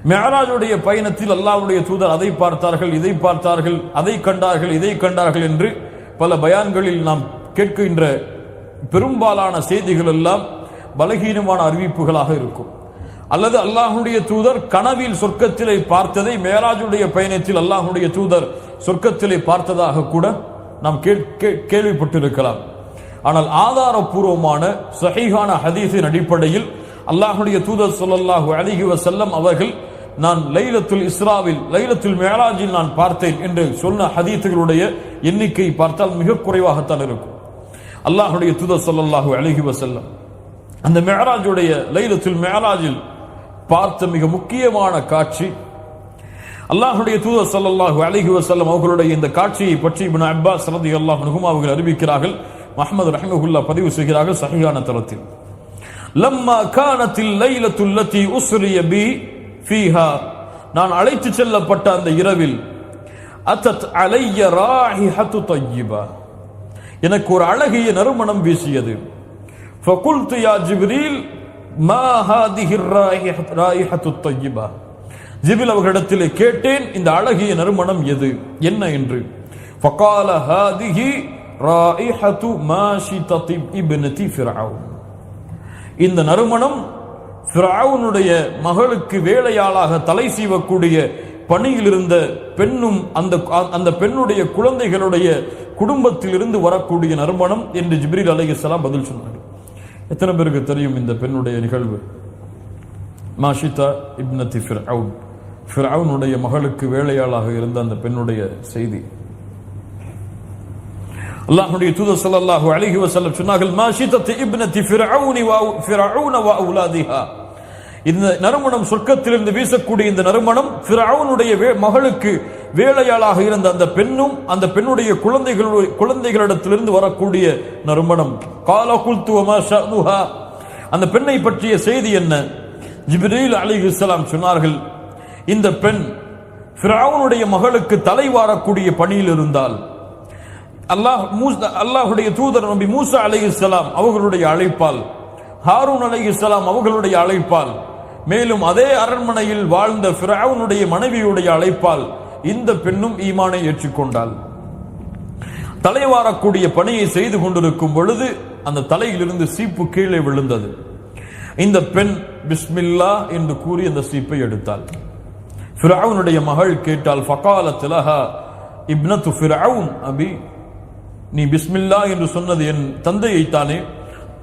Speaker 2: மிஅராஜுடைய பயணத்தில் அல்லாஹ்வுடைய தூதர் அதை பார்த்தார்கள், இதை பார்த்தார்கள், அதை கண்டார்கள், இதை கண்டார்கள் என்று பல பயான்களில் நாம் கேட்கின்ற பெரும்பாலான செய்திகள் எல்லாம் பலகீனமான அறிவிப்புகளாக இருக்கும். அல்லது அல்லாஹ்வுடைய தூதர் கனவில் சொர்க்கத்திலே பார்த்ததை மிஅராஜுடைய பயணத்தில் அல்லாஹ்வுடைய தூதர் சொர்க்கத்திலே பார்த்ததாக கூட நாம் கேள்விப்பட்டிருக்கலாம். ஆனால் ஆதாரபூர்வமான சஹீஹான ஹதீஸின் அடிப்படையில் அல்லாஹ்வுடைய தூதர் ஸல்லல்லாஹு அலைஹி வஸல்லம் அவர்கள், நான் லைலத்துல் இஸ்ராவில், லைலத்துல் மிஅராஜில் நான் பார்த்தேன் என்று சொன்ன ஹதீஸுகளுடைய எண்ணிக்கை பார்த்தால் மிக குறைவாகத்தான் இருக்கும். அல்லாஹ்வுடைய தூதர் ஸல்லல்லாஹு அலைஹி வஸல்லம் அந்த மிஅராஜுடைய லைலத்துல் மிஅராஜில் பார்த்த மிக முக்கியமான காட்சி, அல்லாஹ்வுடைய தூதர் ஸல்லல்லாஹு அலைஹி வஸல்லம் அவர்களுடைய இந்த காட்சியை பற்றி இப்னு அப்பாஸ் ரலியல்லாஹு அன்ஹுமா அவர்கள் அறிவிக்கிறார்கள். முஹம்மது ரஹிமஹுல்லாஹ் பதிவு செய்கிறார்கள் சஹீஹான தரத்தில், லம்மா கானத்தில் லைலத்துல் லத்தி உஸ்ரிய பி ஃபீஹா, நான் அழைத்து செல்லப்பட்ட அந்த இரவில், அத்தத் அலைய ராஹிஹத்து தய்யிபா, எனக்கு ஒரு அழகிய நறுமணம் வீசியது. ஃபகுல்து யா ஜிப்ரீல் மா ஹாதிஹி ராஹிஹத்து தய்யிபா, ஜிப்ரீல் அவர்களிடத்திலே கேட்டேன், இந்த அழகிய நறுமணம் எது, என்ன என்று. ஃபகால ஹாதிஹி ராஹிஹத்து மாஷிதத்தி இப்னதி ஃபிர்அவுன், இந்த நறுமணம் ஃபிர்அவுனுடைய மகளுக்கு வேலையாளாக தலை சீவக்கூடிய பணியில் இருந்த பெண்ணும் அந்த பெண்ணுடைய குழந்தைகளுடைய குடும்பத்தில் இருந்து வரக்கூடிய நறுமணம் என்று ஜிப்ரீல் அலைஹிஸ்ஸலாம் பதில் சொன்னார். எத்தனை பேருக்கு தெரியும் இந்த பெண்ணுடைய நிகழ்வு? மாஷிதா இப்னதி ஃபிர்அவுன், ஃபிர்அவுனுடைய மகளுக்கு வேலையாளாக இருந்த அந்த பெண்ணுடைய செய்தி. அல்லாஹ்வுடைய தூதர் ஸல்லல்லாஹு அலைஹி வஸல்லம் சொன்னார்கள், மாஷிதத்து இப்னதி ஃபிர்அவுன் வ அவுலாதிஹா, இந்த நறுமணம் சொர்க்கத்திலிருந்து வீசக்கூடிய இந்த நறுமணம் ஃபிர்அவுனுடைய மகளுக்கு வேலையாளாக இருந்த அந்த பெண்ணும் அந்த பெண்ணுடைய குழந்தைகளிடத்திலிருந்து வரக்கூடிய நறுமணம். கால குல்து வமா ஷஅனுஹா, அந்த பெண்ணை பற்றிய செய்தி என்ன? ஜிப்ரீல் அலைஹிஸ்ஸலாம் சொன்னார்கள், இந்த பெண் ஃபிர்அவுனுடைய மகளுக்கு தலை வாரக்கூடிய பணியில் இருந்தால், அல்லாஹ்வுடைய தூதர் நபி மூசா அலைஹிஸ்ஸலாம் அவர்களுடைய அழைப்பால், ஹாரூன் அலைஹிஸ்ஸலாம் அவர்களுடைய அழைப்பால், மேலும் அதே அரண்மனையில் வாழ்ந்த ஃபிர்அவுனுடைய மனைவியுடைய அழைப்பால் இந்த பெண்ணும் ஈமானை ஏற்றுக்கொண்டாள். தலைவாரக்கூடிய பணியை செய்து கொண்டிருக்கும் பொழுது அந்த தலையிலிருந்து சீப்பு கீழே விழுந்தது. இந்த பெண் பிஸ்மில்லா என்று கூறி அந்த சீப்பை எடுத்தாள். ஃபிர்அவுனுடைய மகள் கேட்டால், ஃபகாலத் லஹா இப்னத்து ஃபிர்அவுன் அபி, நீ பிஸ்மில்லா என்று சொன்னது என் தந்தையைத்தானே?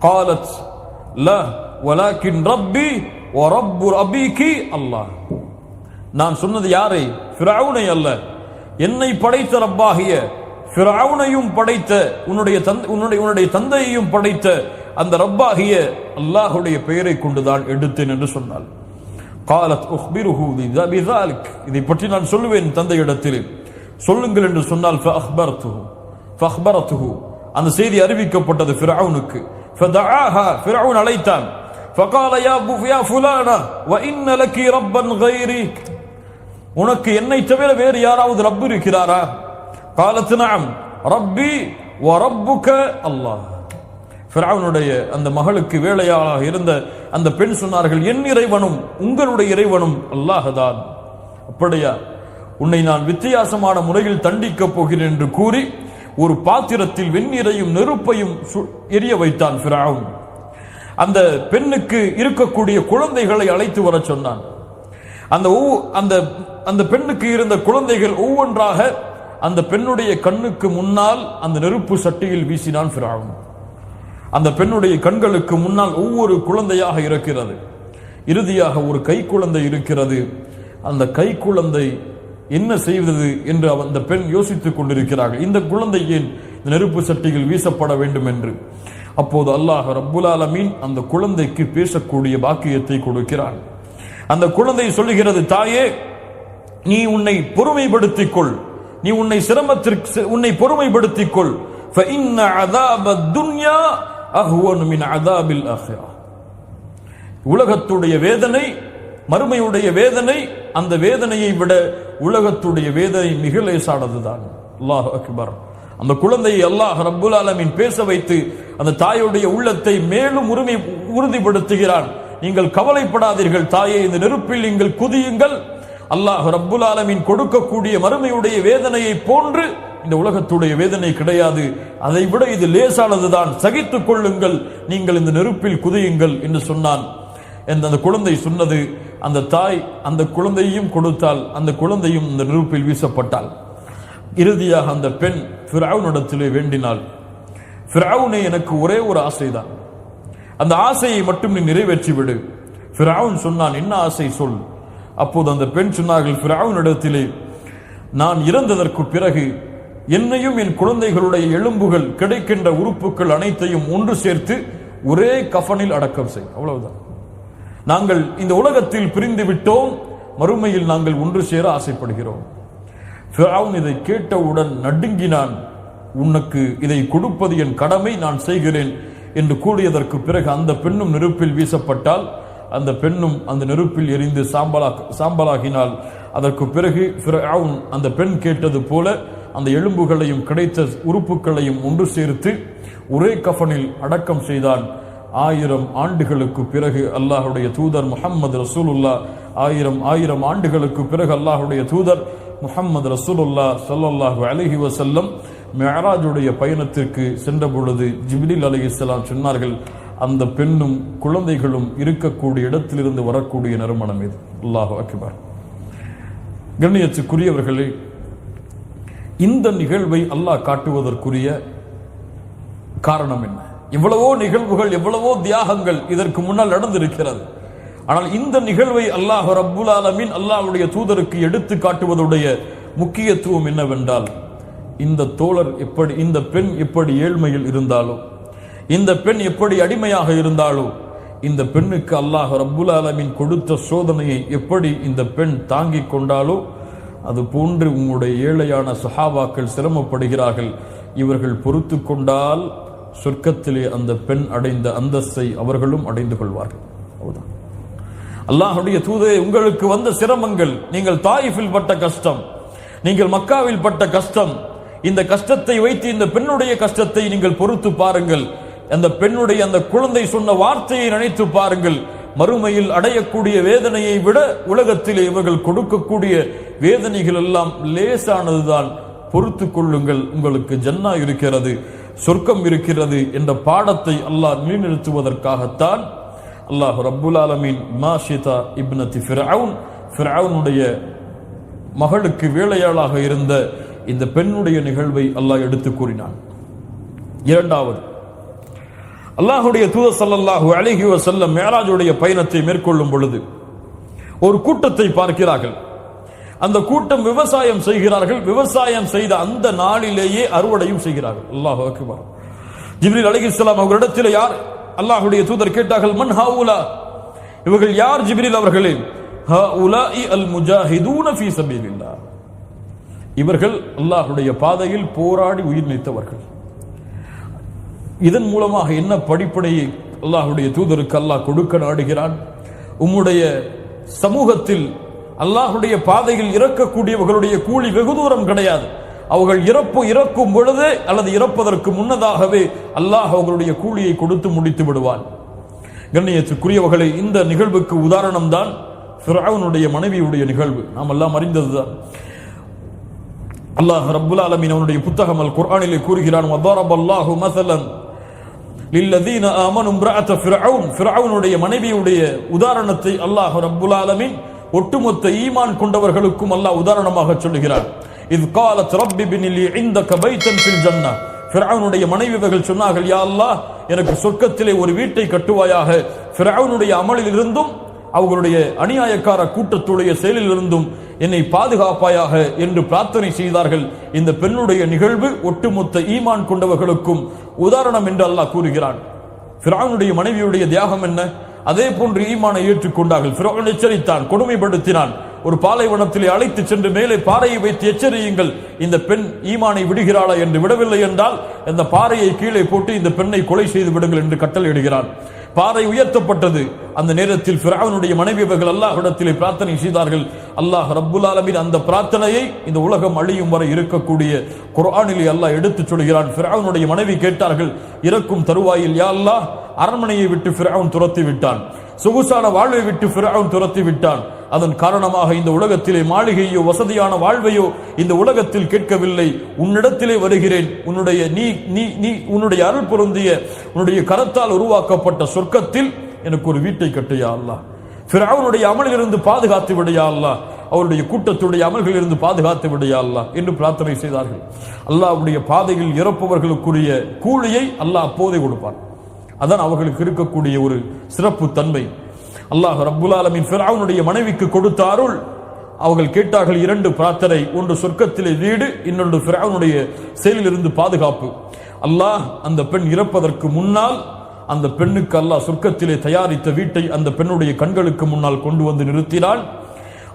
Speaker 2: காலத் லா வலாக்கின் ரப்பி வ ரப்பு அபீகி அல்லாஹ், நான் சொன்னது யாரை? ஃபிர்அவுனை அல்ல, என்னை படைத்த ரப்பாகிய ஃபிர்அவுனையும் படைத்த உன்னுடைய தந்தையையும் படைத்த அந்த ரப்பாகிய அல்லாஹ்வுடைய பெயரை கொண்டுதான் எடுத்தேன் என்று சொன்னாள். காலத் உக்பிருஹு பிதாலிக், இதை பற்றி நான் சொல்லுவேன் தந்தையிடத்தில், சொல்லுங்கள் என்று சொன்னால் ஃபஅக்பரத்துஹு, அந்த செய்தி அறிவிக்கப்பட்டது ஃபிர்அவுனுக்கு. ஃபதஆஹா, ஃபிர்அவுன் அழைத்தான். فقال يا فلانة وإن لك ربا غيري, உனக்கு என்னை தவிர வேறு யாராவது ரப்பு இருக்கிறாரா? قالت نعم ربي وربك الله. ஃபிரௌனுடைய அந்த மகளுக்கு வேலையாளாக இருந்த அந்த பெண் சொன்னார்கள், என் இறைவனும் உங்களுடைய இறைவனும் அல்லாஹ் தான். அப்படியா, உன்னை நான் வித்தியாசமான முறையில் தண்டிக்கப் போகிறேன் என்று கூறி ஒரு பாத்திரத்தில் வெந்நீரையும் நெருப்பையும் எரிய வைத்தான் ஃபிரௌன். அந்த பெண்ணுக்கு இருக்கக்கூடிய குழந்தைகளை அழைத்து வர சொன்னான். அந்த பெண்ணுக்கு இருந்த குழந்தைகள் ஒவ்வொன்றாக அந்த பெண்ணுடைய கண்ணுக்கு முன்னால் அந்த நெருப்பு சட்டியில் வீசினான் ஃபிரௌன். அந்த பெண்ணுடைய கண்களுக்கு முன்னால் ஒவ்வொரு குழந்தையாக இருக்கிறது. இறுதியாக ஒரு கை குழந்தை இருக்கிறது. அந்த கை குழந்தை என்ன செய்வது என்று அந்த பெண் யோசித்துக் கொண்டிருக்கிறார்கள். இந்த குழந்தை ஏன் நெருப்பு சட்டியில் வீசப்பட வேண்டும் என்று. அப்போது அல்லாஹ் ரப்புல் ஆலமீன் அந்த குழந்தைக்கு பேசக்கூடிய பாக்கியத்தை கொடுக்கிறான். அந்த குழந்தை சொல்லுகிறது, தாயே, நீ உன்னை பொறுமைப்படுத்திக் கொள், நீ உன்னை பொறுமைப்படுத்திக் கொள். فإن عذاب الدنيا أهون من عذاب الآخرة. உலகத்துடைய வேதனை, மறுமையுடைய வேதனை, அந்த வேதனையை விட உலகத்துடைய வேதனை மிக லேசானதுதான். அல்லாஹ் அக்பர். அந்த குழந்தையை அல்லாஹ் ரப்புல் ஆலமீன் பேச வைத்து அந்த தாயுடைய உள்ளத்தை மேலும் உறுதிப்படுத்துகிறான். நீங்கள் கவலைப்படாதீர்கள் தாயே, இந்த நெருப்பில் நீங்கள் குதியுங்கள். அல்லாஹ் ரப்புல் ஆலமீன் கொடுக்கக்கூடிய மறுமையுடைய வேதனையை போன்று இந்த உலகத்துடைய வேதனை கிடையாது, அதை விட இது லேசானதுதான், சகித்துக் கொள்ளுங்கள், நீங்கள் இந்த நெருப்பில் குதியுங்கள் என்று சொன்னான். அந்த குழந்தை சொன்னது, அந்த தாய் அந்த குழந்தையும் கொடுத்தால், அந்த குழந்தையும் இந்த நெருப்பில் வீசப்பட்டாள். இறுதியாக அந்த பெண் ஃபிரௌனிடத்திலே வேண்டினாள், ஃபிரௌனே, எனக்கு ஒரே ஒரு ஆசைதான், அந்த ஆசையை மட்டும் நீ நிறைவேற்றி விடு. ஃபிரௌன் சொன்னான், என்ன ஆசை சொல். அப்போது அந்த பெண் சொன்னார்கள் ஃபிரௌனிடத்திலே, நான் இறந்ததற்கு பிறகு என்னையும் என் குழந்தைகளுடைய எலும்புகள், கிடைக்கின்ற உறுப்புகள் அனைத்தையும் ஒன்று சேர்த்து ஒரே கஃனில் அடக்கம் செய். அவ்வளவுதான். நாங்கள் இந்த உலகத்தில் பிரிந்து விட்டோம், மறுமையில் நாங்கள் ஒன்று சேர ஆசைப்படுகிறோம். ஃபிரௌன் இதை கேட்டவுடன் நடுங்கினான். உனக்கு இதை கொடுப்பது என் கடமை, நான் செய்கிறேன் என்று கூறியதற்கு பிறகு அந்த பெண்ணும் நெருப்பில் வீசப்பட்டால், அந்த பெண்ணும் அந்த நெருப்பில் எரிந்து சாம்பலாகினாள். அதற்கு பிறகு ஃபிரௌன் அந்த பெண் கேட்டது போல அந்த எலும்புகளையும் கிடைத்த உறுப்புகளையும் ஒன்று சேர்த்து ஒரே கஃனில் அடக்கம் செய்தான். 1000 ஆண்டுகளுக்கு பிறகு அல்லாஹுடைய தூதர் முஹம்மது ரசூலுல்லாஹ், 1000 ஆண்டுகளுக்கு பிறகு அல்லாஹுடைய தூதர் முஹம்மது ரசூலுல்லாஹ் ஸல்லல்லாஹு அலைஹி வஸல்லம் மிஅராஜுடைய பயணத்திற்கு சென்ற பொழுது ஜிப்ரீல் அலைஹிஸ்ஸலாம் சொன்னார்கள், அந்த பெண்ணும் குழந்தைகளும் இருக்கக்கூடிய இடத்திலிருந்து வரக்கூடிய நறுமணம் இது. அல்லாஹு அக்பர். கண்ணியத்துக்குரியவர்களே, இந்த நிகழ்வை அல்லாஹ் காட்டுவதற்குரிய காரணம் என்ன? எவ்வளவோ நிகழ்வுகள், எவ்வளவோ தியாகங்கள் இதற்கு முன்னால் நடந்திருக்கிறது. ஆனால் இந்த நிகழ்வை அல்லாஹ் ரப்புல் ஆலமீன் அல்லாஹ்வுடைய தூதருக்கு எடுத்து காட்டுவதுடைய முக்கியத்துவம் என்னவென்றால், இந்த தோழர் எப்படி, இந்த பெண் எப்படி ஏழ்மையில் இருந்தாலோ, இந்த பெண் எப்படி அடிமையாக இருந்தாலோ, இந்த பெண்ணுக்கு அல்லாஹ் ரப்புல் ஆலமீன் கொடுத்த சோதனையை எப்படி இந்த பெண் தாங்கிக் கொண்டாலோ, அது போன்று உங்களுடைய ஏழையான சஹாபாக்கள் சிரமப்படுகிறார்கள். இவர்கள் பொறுத்து கொண்டால் சொர்க்கத்திலே அந்த பெண் அடைந்த அந்தஸ்தை அவர்களும் அடைந்து கொள்வார்கள். அல்லாஹ்வுடைய தூதரே, உங்களுக்கு வந்த சிரமங்கள், நீங்கள் தாயிஃபில் பட்ட கஷ்டம், நீங்கள் மக்காவில் பட்ட கஷ்டம், இந்த கஷ்டத்தை வைத்து இந்த பெண்ணுடைய கஷ்டத்தை நீங்கள் பொறுத்து பாருங்கள். அந்த பெண்ணுடைய அந்த குழந்தை சொன்ன வார்த்தையை நினைத்து பாருங்கள். மறுமையில் அடையக்கூடிய வேதனையை விட உலகத்திலே இவர்கள் கொடுக்கக்கூடிய வேதனைகள் எல்லாம் லேசானதுதான். பொறுத்து கொள்ளுங்கள், உங்களுக்கு ஜன்னா இருக்கிறது, சொர்க்கம் இருக்கிறது என்ற பாடத்தை அல்லாஹ் நிலைநிறுத்துவதற்காகத்தான் அல்லாஹ் ரப்புல் ஆலமீன் மாஷிதா இப்னதி ஃபிரௌன், ஃபிரௌனுடைய மகளுக்கு வேலையாளாக இருந்த இந்த பெண்ணுடைய நிகழ்வை அல்லாஹ் எடுத்து கூறினான். இரண்டாவது, அல்லாஹ்வுடைய தூதர் ஸல்லல்லாஹு அலைஹி வஸல்லம் மிஅராஜுடைய பயணத்தை மேற்கொள்ளும் பொழுது ஒரு கூட்டத்தை பார்க்கிறார்கள். அந்த கூட்டம் விவசாயம் செய்கிறார்கள். விவசாயம் செய்த அந்த நாளிலேயே அறுவடையும் செய்கிறார்கள். அல்லாஹு அக்பர். ஜிப்ரீல் அலைஹிஸ்ஸலாம் அவர்களிடத்தில் யார் அல்லாஹ்வுடைய தூதர் கேட்டார்கள், மன் ஹாவுலா, இவர்கள் யார் ஜிப்ரீல் அவர்களே? ஹாஉலாஇ அல் முஜாஹிதூன ஃபீ சபீலில்லாஹ், இவர்கள் அல்லாஹ்வுடைய பாதையில் போராடி உயிர் நீத்தவர்கள். இதன் மூலமாக என்ன படிப்படையை அல்லாஹ்வுடைய தூதருக்கு அல்லாஹ் கொடுக்க நாடுகிறான். உம்முடைய சமூகத்தில் அல்லாஹ்வுடைய பாதையில் இறக்கக்கூடியவர்களுடைய கூலி வெகு தூரம் கிடையாது. அவர்கள் இறக்கும் பொழுதே அல்லது இறப்பதற்கு முன்னதாகவே அல்லாஹ் அவர்களுடைய கூலியை கொடுத்து முடித்து விடுவான். கண்ணியத்துக்குரியவர்களை, இந்த நிகழ்வுக்கு உதாரணம் தான் ஃபிரௌனுடைய மனைவியுடைய நிகழ்வு. நாம் எல்லாம் அறிந்ததுதான். அல்லாஹ் ரப்புல் ஆலமீன் அவனுடைய புத்தகம் அல் குர்ஆனிலே கூறுகிறான், வதரபல்லாஹு மஸலன் லில்லதீன ஆமனு இம்ரஅத ஃபிரௌன். ஃபிரௌனுடைய மனைவியுடைய உதாரணத்தை அல்லாஹ் ரப்புல் ஆலமீன் ஒட்டுமொத்த ஈமான் கொண்டவர்களுக்கும் அல்லாஹ் உதாரணமாக சொல்லுகிறான். இத் காலத் ரப்பி பினி லி இந்தக பைத்தன் ஃபில் ஜன்னah. ஃபிரௌனுடைய மனைவிகள் சொன்னார்கள், யா அல்லாஹ், எனக்கு சொர்க்கத்திலே ஒரு வீட்டை கட்டுவாயாக. ஃபிரௌனுடைய அமலில் இருந்தும் அவர்களுடைய அநியாயக்கார கூட்டத்துடைய செயலில் இருந்தும் என்னை பாதுகாப்பாயாக என்று பிரார்த்தனை செய்தார்கள். இந்த பெண்ணுடைய நிகழ்வு ஒட்டுமொத்த ஈமான் கொண்டவர்களுக்கும் உதாரணம் என்று அல்லாஹ் கூறுகிறான். ஃபிரௌனுடைய மனைவியுடைய தியாகம் என்ன? அதே போன்று ஈமானை ஏற்றுக்கொண்டார்கள். ஃபிரௌன் எச்சரித்தான், கொடுமைப்படுத்தினான். ஒரு பாலைவனத்திலே அழைத்து சென்று மேலே பாறையை வைத்து எச்சரியுங்கள், இந்த பெண் ஈமானை விடுகிறாளா என்று. விடவில்லை என்றால் இந்த பாறையை கீழே போட்டு இந்த பெண்ணை கொலை செய்து விடுங்கள் என்று கட்டளையிடுகிறான். பாறை உயர்த்தப்பட்டது. அந்த நேரத்தில் ஃபிரௌனுடைய மனைவியர்கள் அல்லாஹ்விடத்திலே பிரார்த்தனை செய்தார்கள். அல்லாஹ் ரப்புல் ஆலமீன் அந்த பிரார்த்தனையை இந்த உலகம் அழியும் வரை இருக்கக்கூடிய குர்ஆனிலே அல்லாஹ் எடுத்துச் சொல்கிறான். ஃபிரௌனுடைய மனைவி கேட்டார்கள், இறக்கும் தருவாயில், யா அல்லாஹ், அரண்மனையை விட்டு ஃபிரௌன் துரத்தி விட்டான், சொகுசான வாழ்வை விட்டு ஃபிரௌன் துரத்தி விட்டான். அதன் காரணமாக இந்த உலகத்திலே மாளிகையோ வசதியான வாழ்வையோ இந்த உலகத்தில் கேட்கவில்லை. உன்னிடத்திலே வருகிறேன். உன்னுடைய அருள் பொருந்திய உன்னுடைய கரத்தால் உருவாக்கப்பட்ட சொர்க்கத்தில் எனக்கு ஒரு வீட்டை கட்டியா அல்லாஹ். ஃபிரௌனுடைய அமலிலிருந்து பாதுகாத்து விடையா அல்லாஹ். அவருடைய கூட்டத்துடைய அமல்களிலிருந்து பாதுகாத்து விடையா அல்லாஹ் என்று பிரார்த்தனை செய்தார்கள். அல்லாஹ்வுடைய பாதையில் இறப்பவர்களுக்குரிய கூலியை அல்லாஹ் அப்போதே கொடுப்பார். அதான் அவர்களுக்கு இருக்கக்கூடிய ஒரு சிறப்பு தன்மை. அல்லாஹ் ரப்புல் ஆலமீன் ஃபிரௌனுடைய மனைவிக்கு கொடுத்த அருள். அவர்கள் கேட்டார்கள் இரண்டு பிரார்த்தனை, ஒன்று சொர்க்கத்திலே வீடு, இன்னொன்று ஃபிரௌனுடைய செயலில் இருந்து பாதுகாப்பு. அல்லாஹ் அந்த பெண் இறப்பதற்கு முன்னால் அந்த பெண்ணுக்கு அல்லாஹ் சொர்க்கத்திலே தயாரித்த வீட்டை அந்த பெண்ணுடைய கண்களுக்கு முன்னால் கொண்டு வந்து நிறுத்தினான்.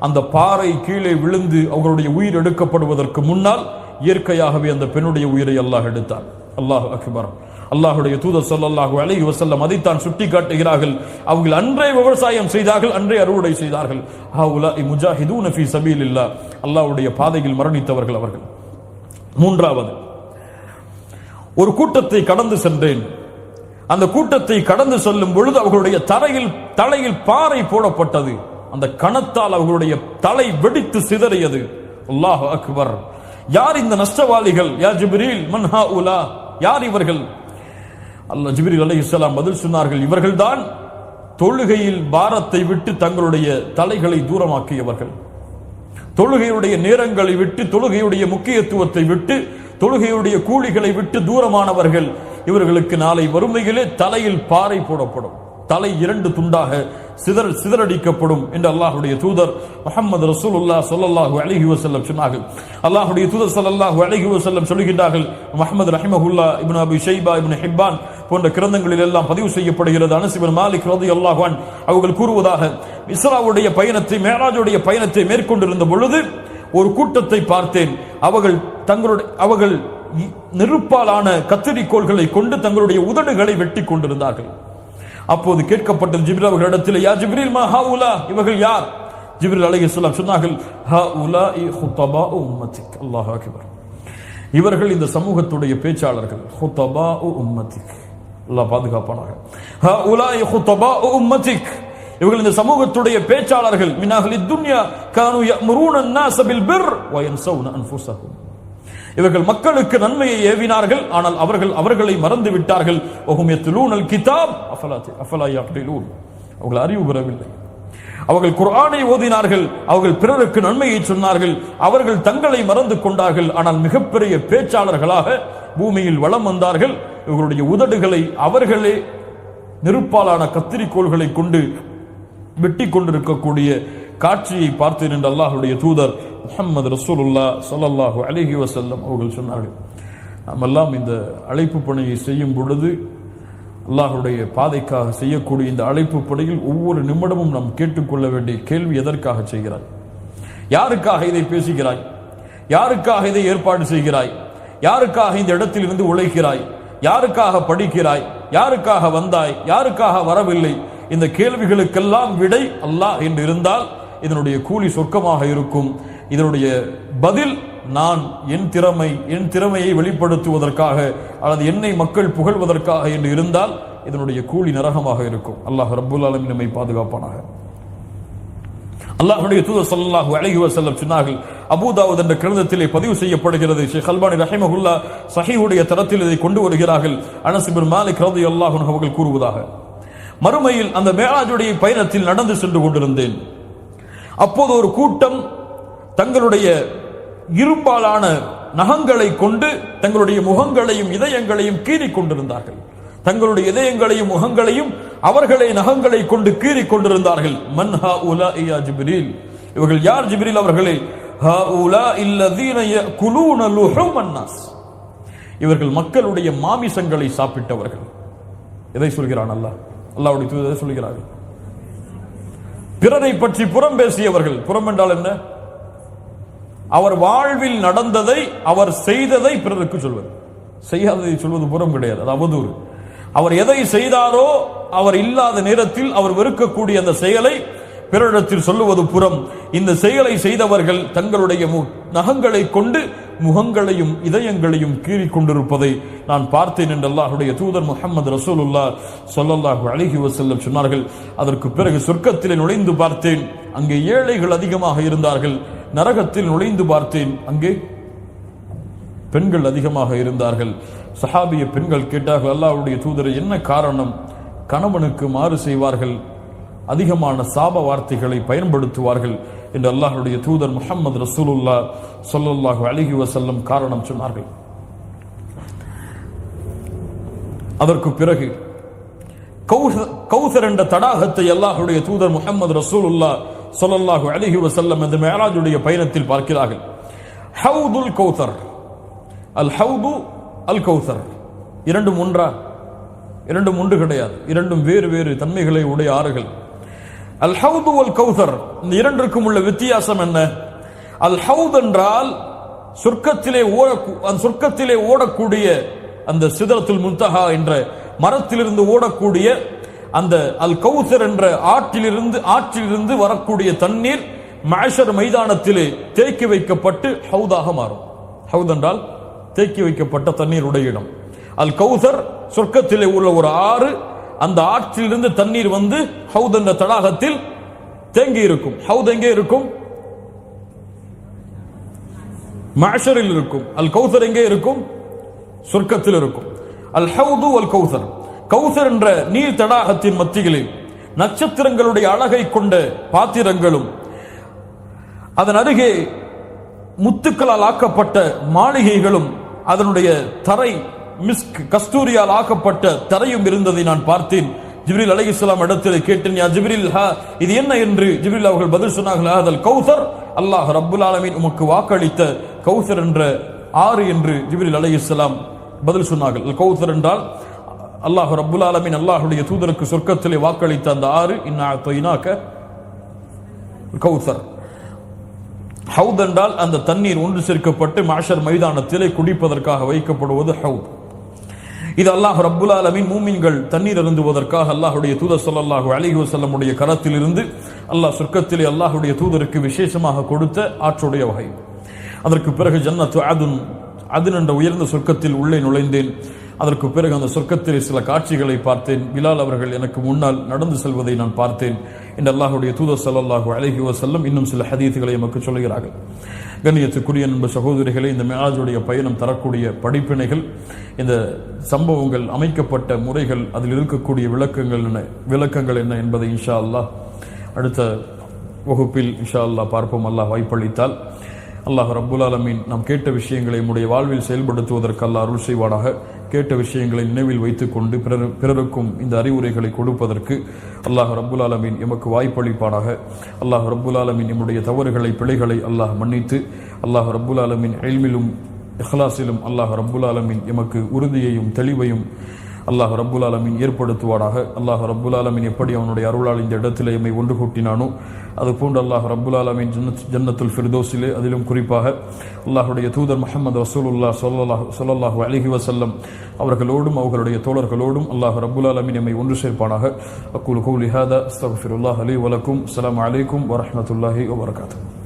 Speaker 2: அந்த பாறை கீழே விழுந்து அவர்களுடைய உயிர் எடுக்கப்படுவதற்கு முன்னால் இயற்கையாகவே அந்த பெண்ணுடைய உயிரை அல்லாஹ் எடுத்தான். அல்லாஹ் அக்பர். அல்லாஹ்வுடைய தூதர் ஸல்லல்லாஹு அலைஹி வஸல்லம் அதைத்தான் சுட்டி காட்டுகிறார்கள். அவர்கள் அன்றே விவசாயம் செய்தார்கள், அன்றே அறுவடை செய்தார்கள். ஹவுலாஇ முஜாஹிதூன ஃபீ சபீலில்லாஹ். அல்லாஹ்வுடைய பாதையில் மரணித்தவர்கள் அவர்கள். மூன்றாவது, ஒரு கூட்டத்தை கடந்து சென்றேன். அந்த கூட்டத்தை கடந்து செல்லும் பொழுது அவர்களுடைய தலையில் பாறை போடப்பட்டது. அந்த கணத்தால் அவர்களுடைய தலை வெடித்து சிதறியது. அல்லாஹ் அக்பர். யார் இந்த நஷ்டவாளிகள்? யா ஜிப்ரீல், மன் ஹாஉலா, யார் இவர்கள்? அல்லாஹ் ஜிப்ரீல் அலைஹிஸ்ஸலாம் பதில் சொன்னார்கள், இவர்கள்தான் தொழுகையில் பாரத்தை விட்டு தங்களுடைய தலைகளை தூரமாக்கியவர்கள். தொழுகையுடைய நேரங்களை விட்டு, தொழுகையுடைய முக்கியத்துவத்தை விட்டு, தொழுகையுடைய கூலிகளை விட்டு தூரமானவர்கள். இவர்களுக்கு நாளை வறுமையிலே தலையில் பாறை போடப்படும், தலை இரண்டு துண்டாக சிதறடிக்கப்படும் என்று அல்லாஹ்வுடைய தூதர் முஹம்மது ரசூலுல்லாஹ் ஸல்லல்லாஹு அலைஹி வஸல்லம் சொன்னார்கள். அல்லாஹ்வுடைய தூதர் ஸல்லல்லாஹு அலைஹி வஸல்லம் சொல்கிறார்கள், முஹம்மது ரஹிமஹுல்லாஹ், இப்னு அபி ஷைபா, இப்னு ஹிப்பான் போன்ற கிரந்தங்களில் எல்லாம் பதிவு செய்யப்படுகிறது. அனஸ் இப்னு மாலிக் ரலியல்லாஹு அன்ஹு அவர்கள் கூறுவதாக, இஸ்ராவுடைய பயணத்தை, மேராஜுடைய பயணத்தை மேற்கொண்டிருந்த பொழுது ஒரு கூட்டத்தை பார்த்தேன். அவர்கள் நெருப்பாலான கத்தரிக்கோள்களை கொண்டு தங்களுடைய உதடுகளை வெட்டி கொண்டிருந்தார்கள். அப்போது கேட்கப்பட்ட ஜிப்ரீல் அவர்களிடத்தில், யா ஜிப்ரீல், மா ஹாஉலா, இவர்கள் யார்? ஜிப்ரீல் அலைஹிஸ்ஸலாம் சொன்னார்கள், ஹாஉலாஇ ஹுதபாஉ உம்மத்திக். அல்லாஹ் அக்பர். இவர்கள் இந்த சமூகத்துடைய பேச்சாளர்கள். ஹுதபாஉ உம்மத்திக், அல்லாஹ் பாதுகாப்பானாக. ஹாஉலாஇ ஹுதபாஉ உம்மத்திக், இவர்கள் இந்த சமூகத்துடைய பேச்சாளர்கள். மின் அஹ்லித் துன்யா கானூ யஅமுரூன அன்-நாஸ பில் பிர் வ யன்ஸவுன அன்ஃபுஸஹும். இவர்கள் மக்களுக்கு நன்மையை ஏவினார்கள், ஆனால் அவர்களை மறந்து விட்டார்கள். வஹும் யத்லூனல் கிதாப் அஃபலா யக்திலூன், அவர்கள் அறிவு பெறவில்லை. அவர்கள் குர்ஆனை ஓதினார்கள், அவர்கள் பிறருக்கு நன்மையை சொன்னார்கள், அவர்கள் தங்களை மறந்து கொண்டார்கள். ஆனால் மிகப்பெரிய பேச்சாளர்களாக பூமியில் வலம் வந்தார்கள். இவர்களுடைய உதடுகளை அவர்களே நெருப்பாலான கத்திரிக்கோள்களை கொண்டு வெட்டி கொண்டிருக்கக்கூடிய காட்சியை பார்த்தேன் என்று அல்லாஹ்வுடைய தூதர் முஹம்மது ரசூலுல்லாஹ் ஸல்லல்லாஹு அலைஹி வஸல்லம் அவர்கள் சொன்னார்கள். நாமெல்லாம் இந்த அழைப்பு பணியை செய்யும் பொழுது, அல்லாஹ்வுடைய பாதைக்காக செய்யக்கூடிய இந்த அழைப்பு பணியில் ஒவ்வொரு நிமிடமும் நாம் கேட்டுக்கொள்ள வேண்டிய கேள்வி, எதற்காக செய்கிறாய்? யாருக்காக இதை பேசுகிறாய்? யாருக்காக இதை ஏற்பாடு செய்கிறாய்? யாருக்காக இந்த இடத்தில் இருந்து உழைக்கிறாய்? யாருக்காக படிக்கிறாய், யாருக்காக வந்தாய், யாருக்காக வரவில்லை, இந்த கேள்விகளுக்கெல்லாம் விடை அல்லாஹ் என்று இருந்தால் இதனுடைய கூலி சொர்க்கமாக இருக்கும். இதனுடைய பதில் நான் என் திறமையை வெளிப்படுத்துவதற்காக அல்லது என்னை மக்கள் புகழ்வதற்காக என்று இருந்தால் இதனுடைய கூலி நரகமாக இருக்கும். அல்லாஹ் ரப்புல் ஆலமீன் நம்மை பாதுகாப்பானாக. அல்லாஹ்வுடைய தூதர் ஸல்லல்லாஹு அலைஹி வஸல்லம் சொன்னார்கள், அபூ தாவூத் என்ற கிரந்தத்திலே பதிவு செய்யப்படுகிறது, ஷேக் அல்பானி ரஹிமஹுல்லாஹ் ஸஹீஹுடைய தரத்தில் இதை கொண்டு வருகிறார்கள். அனஸ் இப்னு மாலிக் ரலியல்லாஹு அன்ஹு அவர்கள் கூறுவதாக, மறுமையில் அந்த மேராஜுடைய பயணத்தில் நடந்து சென்று கொண்டிருந்தேன். அப்போது ஒரு கூட்டம் தங்களுடைய இரும்பாலான நகங்களை கொண்டு தங்களுடைய முகங்களையும் இதயங்களையும் கீறிக் கொண்டிருந்தார்கள். தங்களுடைய இதயங்களையும் முகங்களையும் அவர்களே நகங்களை கொண்டு கீறிக் கொண்டிருந்தார்கள். மன் ஹாஉலாஇ யா ஜிப்ரீல், இவர்கள் யார் ஜிப்ரீல் அவர்களே? ஹாஉலாஇ அல்லதீன யஅகுலூன லுஹூமன் நாஸ், இவர்கள் மக்களுடைய மாமிசங்களை சாப்பிட்டவர்கள். எதை சொல்கிறான் அல்லாஹ்? அல்லாஹ்வுடைய தூதர் சொல்கிறார்கள், பிறரை பற்றி புறம் பேசியவர்கள். புறம் என்றால் என்ன? அவர் வாழ்வில் நடந்ததை, அவர் செய்ததை பிறருக்கு சொல்வது. செய்யாததை சொல்வது புறம் கிடையாது, அது அவதூறு. அவர் எதை செய்தாரோ அவர் இல்லாத நேரத்தில் அவர் வெறுக்கக்கூடிய அந்த செயலை பிறரிடத்தில் சொல்லுவது புறம். இந்த செயலை செய்தவர்கள் தங்களுடைய நகங்களை கொண்டு முகங்களையும் இதயங்களையும் கீறிக் கொண்டிருப்பதை நான் பார்த்தேன் என்று அல்லாஹ்வுடைய தூதர் முஹம்மது ரசூலுல்லாஹ் ஸல்லல்லாஹு அலைஹி வஸல்லம் சொன்னார்கள். அதற்கு பிறகு சொர்க்கத்திலே நுழைந்து பார்த்தேன், அங்கே ஏழைகள் அதிகமாக இருந்தார்கள். நரகத்தில் நுழைந்து பார்த்தேன், அங்கே பெண்கள் அதிகமாக இருந்தார்கள். சஹாபிய பெண்கள் கேட்டார்கள், அல்லாஹ்வுடைய தூதரை என்ன காரணம்? கணவனுக்கு மாறு செய்வார்கள், அதிகமான சாப வார்த்தைகளை பயன்படுத்துவார்கள் என்று அல்லாஹ்வுடைய தூதர் முஹம்மது ரசூலுல்லாஹ் ஸல்லல்லாஹு அலைஹி வஸல்லம் காரணம் சொன்னார்கள். அதற்கு பிறகு கௌசர் என்ற தடாகத்தை அல்லாஹ்வுடைய தூதர் முஹம்மது ரசூலுல்லாஹ் ஸல்லல்லாஹு அலைஹி வஸல்லம் இந்த மிஅராஜுடைய பயணத்தில் பார்க்கிறார்கள். ஹவுதுல் கௌசர், அல் ஹவுது அல் கௌசர், இரண்டும் ஒன்றா? இரண்டும் ஒன்று கிடையாது, இரண்டும் வேறு வேறு தன்மைகளை உடைய ஆறுகள். அல் ஹவுது அல் கௌசர், இந்த இரண்டிற்கும் உள்ள வித்தியாசம் என்ன? அல் ஹவுத் என்றால் சொர்க்கத்திலே ஓடக்கூடிய அந்த சிதறத்துல் முன்தஹா என்ற மரத்திலிருந்து ஓடக்கூடிய அந்த அல் கௌசர் என்ற ஆற்றிலிருந்து வரக்கூடிய தண்ணீர் மஹ்ஷர் மைதானத்திலே தேக்கி வைக்கப்பட்டு ஹவுதாக மாறும். ஹவுத் என்றால் தேக்கி வைக்கப்பட்ட தண்ணீர் உடைய இடம். அல் கௌசர் சொர்க்கத்திலே உள்ள ஒரு ஆறு, அந்த ஆற்றிலிருந்து தண்ணீர் வந்து ஹவுத் என்ற தடாகத்தில் தேங்கி இருக்கும். ஹவுத் எங்கே இருக்கும்? மஹ்ஷரில் இருக்கும். அல் கௌசர் எங்கே இருக்கும்? சொர்க்கத்தில் இருக்கும். அல் ஹவுது அல் கௌசர், கௌசர் என்ற நீர் தடாகத்தின் மத்தியிலே நட்சத்திரங்களுடைய அழகை கொண்ட பாத்திரங்களும், அதன் அருகே முத்துக்களால் ஆக்கப்பட்ட மாளிகைகளும், அதனுடைய தரை மிஸ்க் கஸ்தூரியால் ஆக்கப்பட்ட தரையும் இருந்ததை நான் பார்த்தேன். ஜிப்ரீல் அலைஹிஸ்ஸலாம் இடத்தில் கேட்டேன், யா ஜிப்ரீல், இது என்ன என்று ஜிப்ரீல் அவர்கள் பதில் சொன்னார்கள், அதல் கௌசர், அல்லாஹ் ரப்புல் ஆலமீன் உமக்கு வாக்களித்த கௌசர் என்ற ஆறு என்று ஜிப்ரீல் அலைஹிஸ்ஸலாம் பதில் சொன்னார்கள். அல் கௌசர் என்றால் அல்லாஹ் ரப்புல் ஆலமீன் அல்லாஹ்வுடைய தூதருக்கு சொர்க்கத்திலே வாக்களித்த அந்த ஆறு. இன்னா அத்தய்னாக கௌசர். ஹவுத் என்றால் அந்த தண்ணீர் ஒன்று சேர்க்கப்பட்டு மஹ்ஷர் மைதானத்திலே குடிப்பதற்காக வைக்கப்படுவது ஹவுத். இது அல்லாஹ் ரப்புல் ஆலமீன் மூமின்கள் தண்ணீர் அருந்துவதற்காக அல்லாஹ்வுடைய தூதர் ஸல்லல்லாஹு அலைஹி வஸல்லம் உடைய கரத்தில் இருந்து அல்லாஹ் சொர்க்கத்திலே அல்லாஹ்வுடைய தூதருக்கு விசேஷமாக கொடுத்த ஆற்றுடைய வகை. அதற்கு பிறகு ஜன்னத்து அதுன் என்ற உயர்ந்த சொர்க்கத்தில் உள்ளே நுழைந்தேன். அதற்கு பிறகு அந்த சொர்க்கத்தில் சில காட்சிகளை பார்த்தேன். பிலால் அவர்கள் எனக்கு முன்னால் நடந்து செல்வதை நான் பார்த்தேன் என்று அல்லாஹ்வுடைய தூதர் ஸல்லல்லாஹு அலைஹி வஸல்லம் இன்னும் சில ஹதீஸ்களை நமக்கு சொல்கிறார்கள். கண்ணியத்துக்குரிய நண்பர் சகோதரிகளே, இந்த மிஅராஜுடைய பயணம் தரக்கூடிய படிப்பினைகள், இந்த சம்பவங்கள், அமைக்கப்பட்ட முறைகள், அதில் இருக்கக்கூடிய விளக்கங்கள் என்ன என்பதை இன்ஷா அல்லாஹ் அடுத்த வகுப்பில் இன்ஷா அல்லாஹ் பார்ப்போம். அல்லாஹ் வாய்ப்பளித்தால். அல்லாஹ் ரப்புல் ஆலமீன் நாம் கேட்ட விஷயங்களை நம்முடைய வாழ்வில் செயல்படுத்துவதற்கு அல்லாஹ் அருள் செய்வானாக. கேட்ட விஷயங்களை நினைவில் வைத்துக் கொண்டு பிறருக்கும் இந்த அறிவுரைகளை கொடுப்பதற்கு அல்லாஹ் ரப்புல் ஆலமீன் எமக்கு வாய்ப்பளிப்பானாக. அல்லாஹ் ரப்புல் ஆலமீன் நம்முடைய தவறுகளை, பிழைகளை அல்லாஹ் மன்னித்து, அல்லாஹ் ரப்புல் ஆலமீன் இல்மிலும் இஹ்லாஸிலும் அல்லாஹ் ரப்புல் ஆலமீன் எமக்கு உறுதியையும் தெளிவையும் அல்லாஹ் ரப்புல் ஆலமீன் ஏற்படுத்துவானாக. அல்லாஹ் ரப்புல் ஆலமீன் எப்படி அவனுடைய அருளால் இந்த இடத்திலே எம்மை ஒன்று கூட்டினானோ அதுபோன்று அல்லாஹ் ரப்புல் ஆலமீன் ஜன்னத்துல் ஃபிர்தௌஸிலே அதிலும் குறிப்பாக அல்லாஹுடைய தூதர் முஹம்மது ரசூலுல்லாஹ் ஸல்லல்லாஹு அலைஹி வஸல்லம் அவர்களோடும் அவர்களுடைய தோழர்களோடும் அல்லாஹ் ரப்புல் ஆலமீன் எம்மை ஒன்று சேர்ப்பானாக. அக்கூலு கௌலி ஹாதா அஸ்தக்ஃபிருல்லாஹ் லி வ லக்கும். அஸ்ஸலாமு அலைக்கும் வ ரஹ்மத்துல்லாஹி வ பரகாத்துஹு.